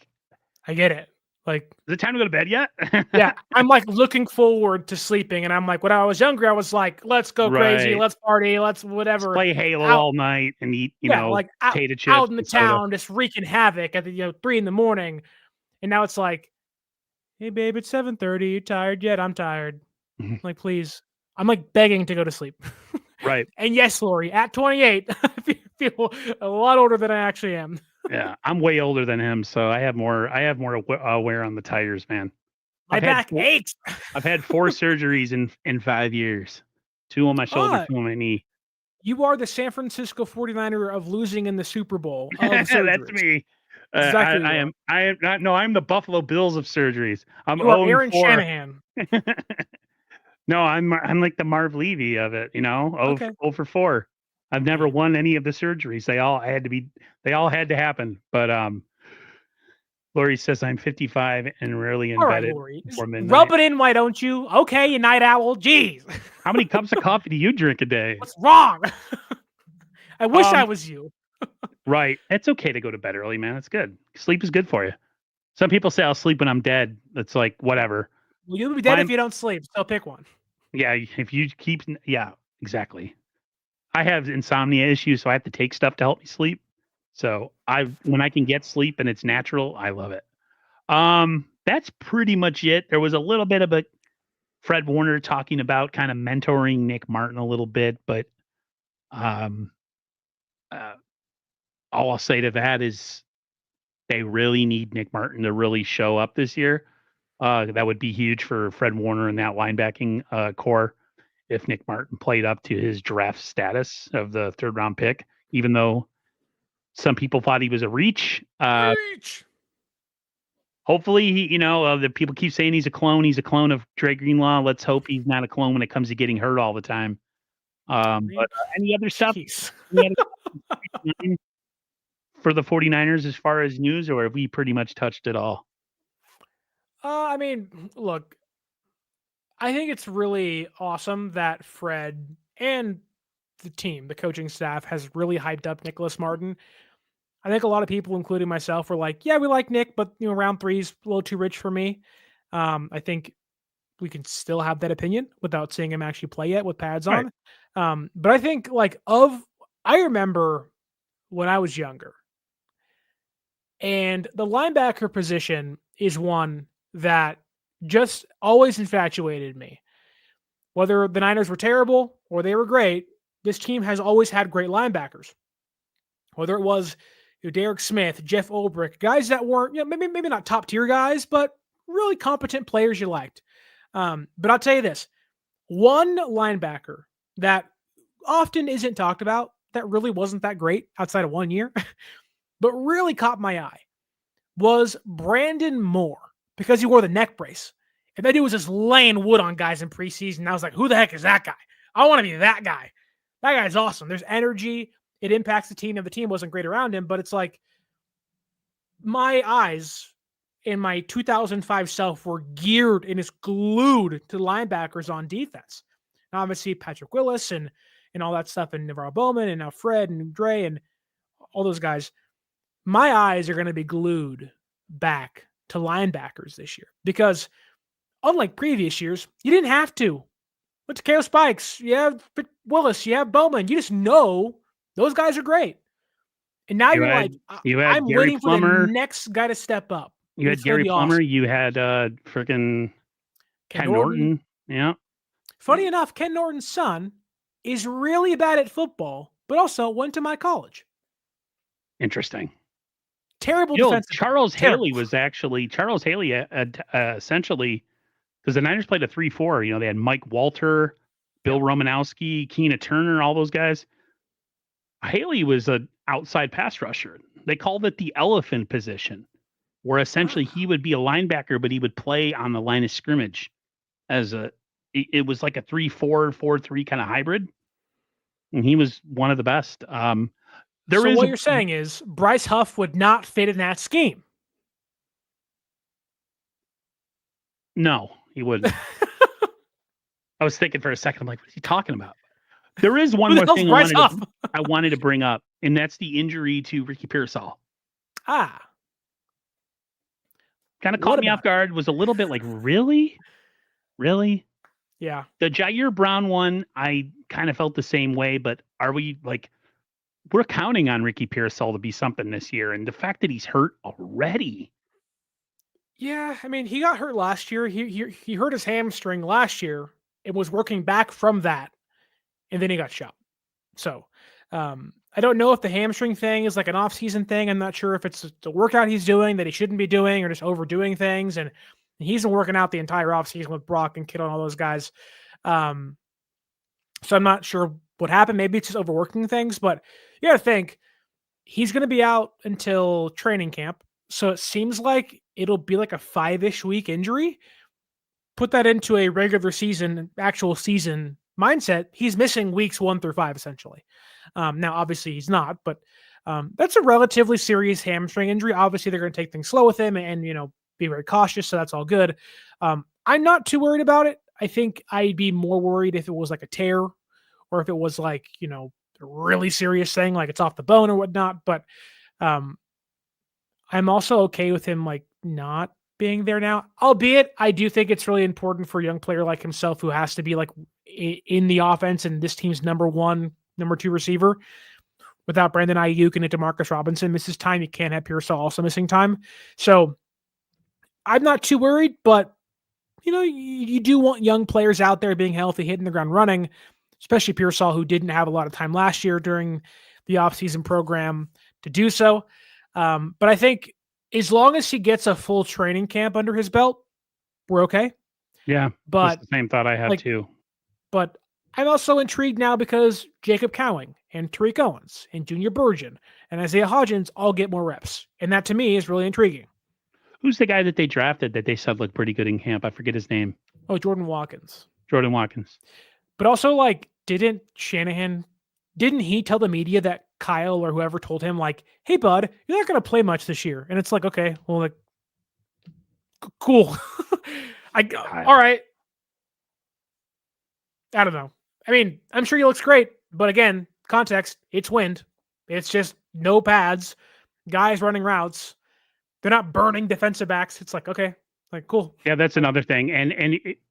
S2: I get it. Like,
S1: is it time to go to bed yet?
S2: yeah, I'm like looking forward to sleeping. And I'm like, when I was younger, I was like, let's go crazy.
S1: Right.
S2: Let's party. Let's whatever.
S1: Play Halo
S2: Out-
S1: all night and eat,
S2: like
S1: potato chips
S2: out in the
S1: and soda.
S2: town, just wreaking havoc at the 3 a.m. And now it's like, hey babe, it's 7:30. You tired yet? I'm tired.
S1: Mhm.
S2: Like, please. I'm like begging to go to sleep.
S1: Right.
S2: And yes, Lori, at 28, I feel a lot older than I actually am.
S1: Yeah, I'm way older than him, so I have more wear on the tires, man.
S2: My back aches.
S1: I've had 4 surgeries in 5 years. 2 on my shoulder, 2 on my knee.
S2: You are the San Francisco 49er of losing in the Super Bowl of
S1: That's
S2: surgeries.
S1: me.
S2: Exactly.
S1: I'm the Buffalo Bills of surgeries. I'm
S2: You are Aaron Shanahan.
S1: No, I'm like the Marv Levy of it,
S2: Okay.
S1: 0 for 4. I've never won any of the surgeries. They all had to happen. But Lori says I'm 55 and rarely in
S2: All
S1: bed
S2: right, Lori.
S1: before midnight.
S2: Rub it in, why don't you? Okay, you night owl. Jeez.
S1: How many cups of coffee do you drink a day?
S2: What's wrong? I wish I was you.
S1: Right. It's okay to go to bed early, man. It's good. Sleep is good for you. Some people say I'll sleep when I'm dead. It's like, whatever.
S2: Well, you'll be dead if you don't sleep, so pick one.
S1: Yeah, if you keep... Yeah, exactly. I have insomnia issues, so I have to take stuff to help me sleep. So when I can get sleep and it's natural, I love it. That's pretty much it. There was a little bit of a Fred Warner talking about kind of mentoring Nick Martin a little bit, but all I'll say to that is they really need Nick Martin to really show up this year. That would be huge for Fred Warner and that linebacking core if Nick Martin played up to his draft status of the 3rd round pick, even though some people thought he was a reach. Hopefully, the people keep saying he's a clone. He's a clone of Dre Greenlaw. Let's hope he's not a clone when it comes to getting hurt all the time. But any other stuff for the 49ers as far as news, or have we pretty much touched it all?
S2: I mean, look, I think it's really awesome that Fred and the team, the coaching staff, has really hyped up Nicholas Martin. I think a lot of people, including myself, were like, yeah, we like Nick, but round 3 is a little too rich for me. I think we can still have that opinion without seeing him actually play yet with pads on. But I think I remember when I was younger, and the linebacker position is one that just always infatuated me. Whether the Niners were terrible or they were great, this team has always had great linebackers. Whether it was Derek Smith, Jeff Ulbrich, guys that weren't, maybe not top tier guys, but really competent players you liked. But I'll tell you this, one linebacker that often isn't talked about, that really wasn't that great outside of 1 year, but really caught my eye, was Brandon Moore, because he wore the neck brace. And that dude was just laying wood on guys in preseason. I was like, who the heck is that guy? I want to be that guy. That guy's awesome. There's energy. It impacts the team. And the team wasn't great around him, but it's like my eyes in my 2005 self were geared and is glued to linebackers on defense. Now, obviously, Patrick Willis and all that stuff, and Navarro Bowman, and now Fred and Dre and all those guys. My eyes are going to be glued back to linebackers this year because, unlike previous years, you didn't have to. With Takeo Spikes, you have Willis, you have Bowman. You just know those guys are great. And now I'm
S1: Gary
S2: waiting
S1: Plummer,
S2: for the next guy to step up.
S1: You had Gary Plummer. Awesome. You had freaking Ken Norton. Yeah.
S2: Funny enough, Ken Norton's son is really bad at football, but also went to my college.
S1: Interesting.
S2: Terrible defensive.
S1: Charles
S2: Terrible.
S1: Haley was actually essentially, because the Niners played a 3-4. You know, they had Mike Walter, Bill Romanowski, Keena Turner, all those guys. Haley was an outside pass rusher. They called it the elephant position, where essentially he would be a linebacker, but he would play on the line of scrimmage it was like a 3-4, 4-3 kind of hybrid. And he was one of the best. What
S2: you're saying is Bryce Huff would not fit in that scheme.
S1: No, he wouldn't. I was thinking for a second, I'm like, what is he talking about? There is one more thing I wanted to bring up, and that's the injury to Ricky Pearsall. Kind of caught me off guard. Was a little bit like, really? Really?
S2: Yeah.
S1: The Jair Brown one, I kind of felt the same way, but are we like, we're counting on Ricky Pearsall to be something this year, and the fact that he's hurt already.
S2: Yeah, I mean, he got hurt last year. He hurt his hamstring last year. It was working back from that, and then he got shot. So, I don't know if the hamstring thing is like an off-season thing. I'm not sure if it's the workout he's doing that he shouldn't be doing or just overdoing things. And he's been working out the entire offseason with Brock and Kittle and all those guys. So I'm not sure what happened. Maybe it's just overworking things, but you got to think he's going to be out until training camp. So it seems like it'll be like a 5-ish week injury. Put that into a regular season, actual season mindset. He's missing weeks 1 through 5, essentially. Now, obviously he's not, but that's a relatively serious hamstring injury. Obviously they're going to take things slow with him and, be very cautious. So that's all good. I'm not too worried about it. I think I'd be more worried if it was like a tear or if it was like, a really serious thing, like it's off the bone or whatnot. But I'm also okay with him like not being there now, albeit I do think it's really important for a young player like himself who has to be like in the offense and this team's number 1, number 2 receiver. Without Brandon Ayuk and DeMarcus Robinson misses time, you can't have Pearsall also missing time. So I'm not too worried, but you do want young players out there being healthy, hitting the ground running, especially Pearsall, who didn't have a lot of time last year during the offseason program to do so. But I think as long as he gets a full training camp under his belt, we're okay.
S1: Yeah,
S2: but
S1: that's the same thought I had too.
S2: But I'm also intrigued now because Jacob Cowing and Tariq Owens and Junior Burgeon and Isaiah Hodgins all get more reps. And that to me is really intriguing.
S1: Who's the guy that they drafted that they said looked pretty good in camp? I forget his name.
S2: Oh, Jordan Watkins.
S1: But
S2: also, like, didn't he tell the media that Kyle or whoever told him, like, hey, bud, you're not going to play much this year? And it's like, okay, well, like, cool. All right. I don't know. I mean, I'm sure he looks great, but again, context, it's wind. It's just no pads, guys running routes. They're not burning defensive backs. It's like, okay, like, cool.
S1: Yeah, that's another thing.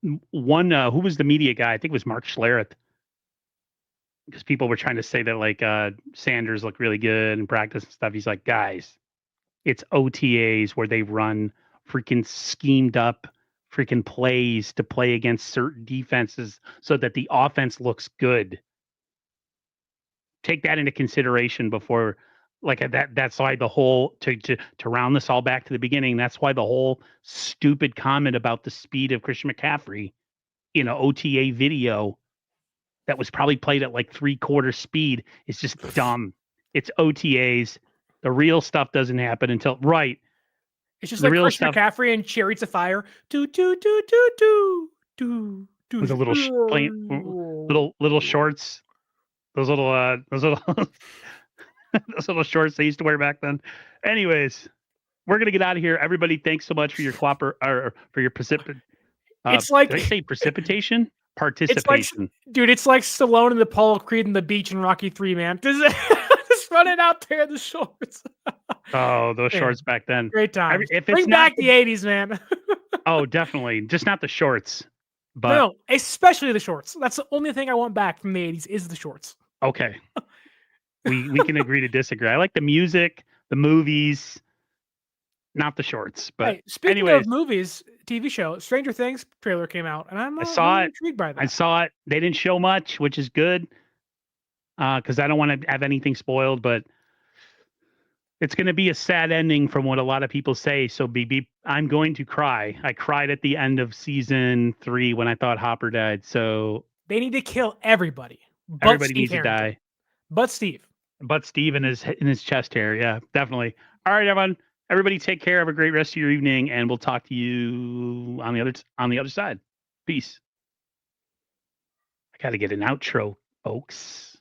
S1: Who was the media guy? I think it was Mark Schlereth. Because people were trying to say that like Sanders looked really good in practice and stuff. He's like, guys, it's OTAs where they run freaking schemed up freaking plays to play against certain defenses so that the offense looks good. Take that into consideration before that's why the whole to round this all back to the beginning, that's why the whole stupid comment about the speed of Christian McCaffrey in an OTA video that was probably played at like 3/4 speed is just dumb. It's OTAs. The real stuff doesn't happen until right.
S2: It's just like Christian McCaffrey and Chariots of Fire. Do.
S1: With a little shorts. Those little those little shorts they used to wear back then. Anyways, we're gonna get out of here. Everybody, thanks so much for your for your
S2: it's like,
S1: did I say precipitation? Participation.
S2: It's like Stallone and Apollo Creed in the beach in Rocky 3, man. Just running out there in the shorts.
S1: Oh, those shorts back then.
S2: Great time. Bring back the 80s, man.
S1: Oh, definitely. Just not the shorts. But
S2: no, especially the shorts. That's the only thing I want back from the 80s is the shorts.
S1: Okay. We can agree to disagree. I like the music, the movies, not the shorts. But
S2: hey, speaking of movies, TV show, Stranger Things trailer came out, and I'm intrigued by that.
S1: I saw it. They didn't show much, which is good, because I don't want to have anything spoiled. But It's going to be a sad ending from what a lot of people say. So, BB, I'm going to cry. I cried at the end of season 3 when I thought Hopper died. So
S2: They need to kill everybody. But
S1: everybody
S2: Steve
S1: needs to
S2: Harrington.
S1: die.
S2: But Steve.
S1: But Steve in his chest hair. Yeah, definitely. All right, everyone. Everybody take care. Have a great rest of your evening, and we'll talk to you on the other side. Peace. I got to get an outro, folks.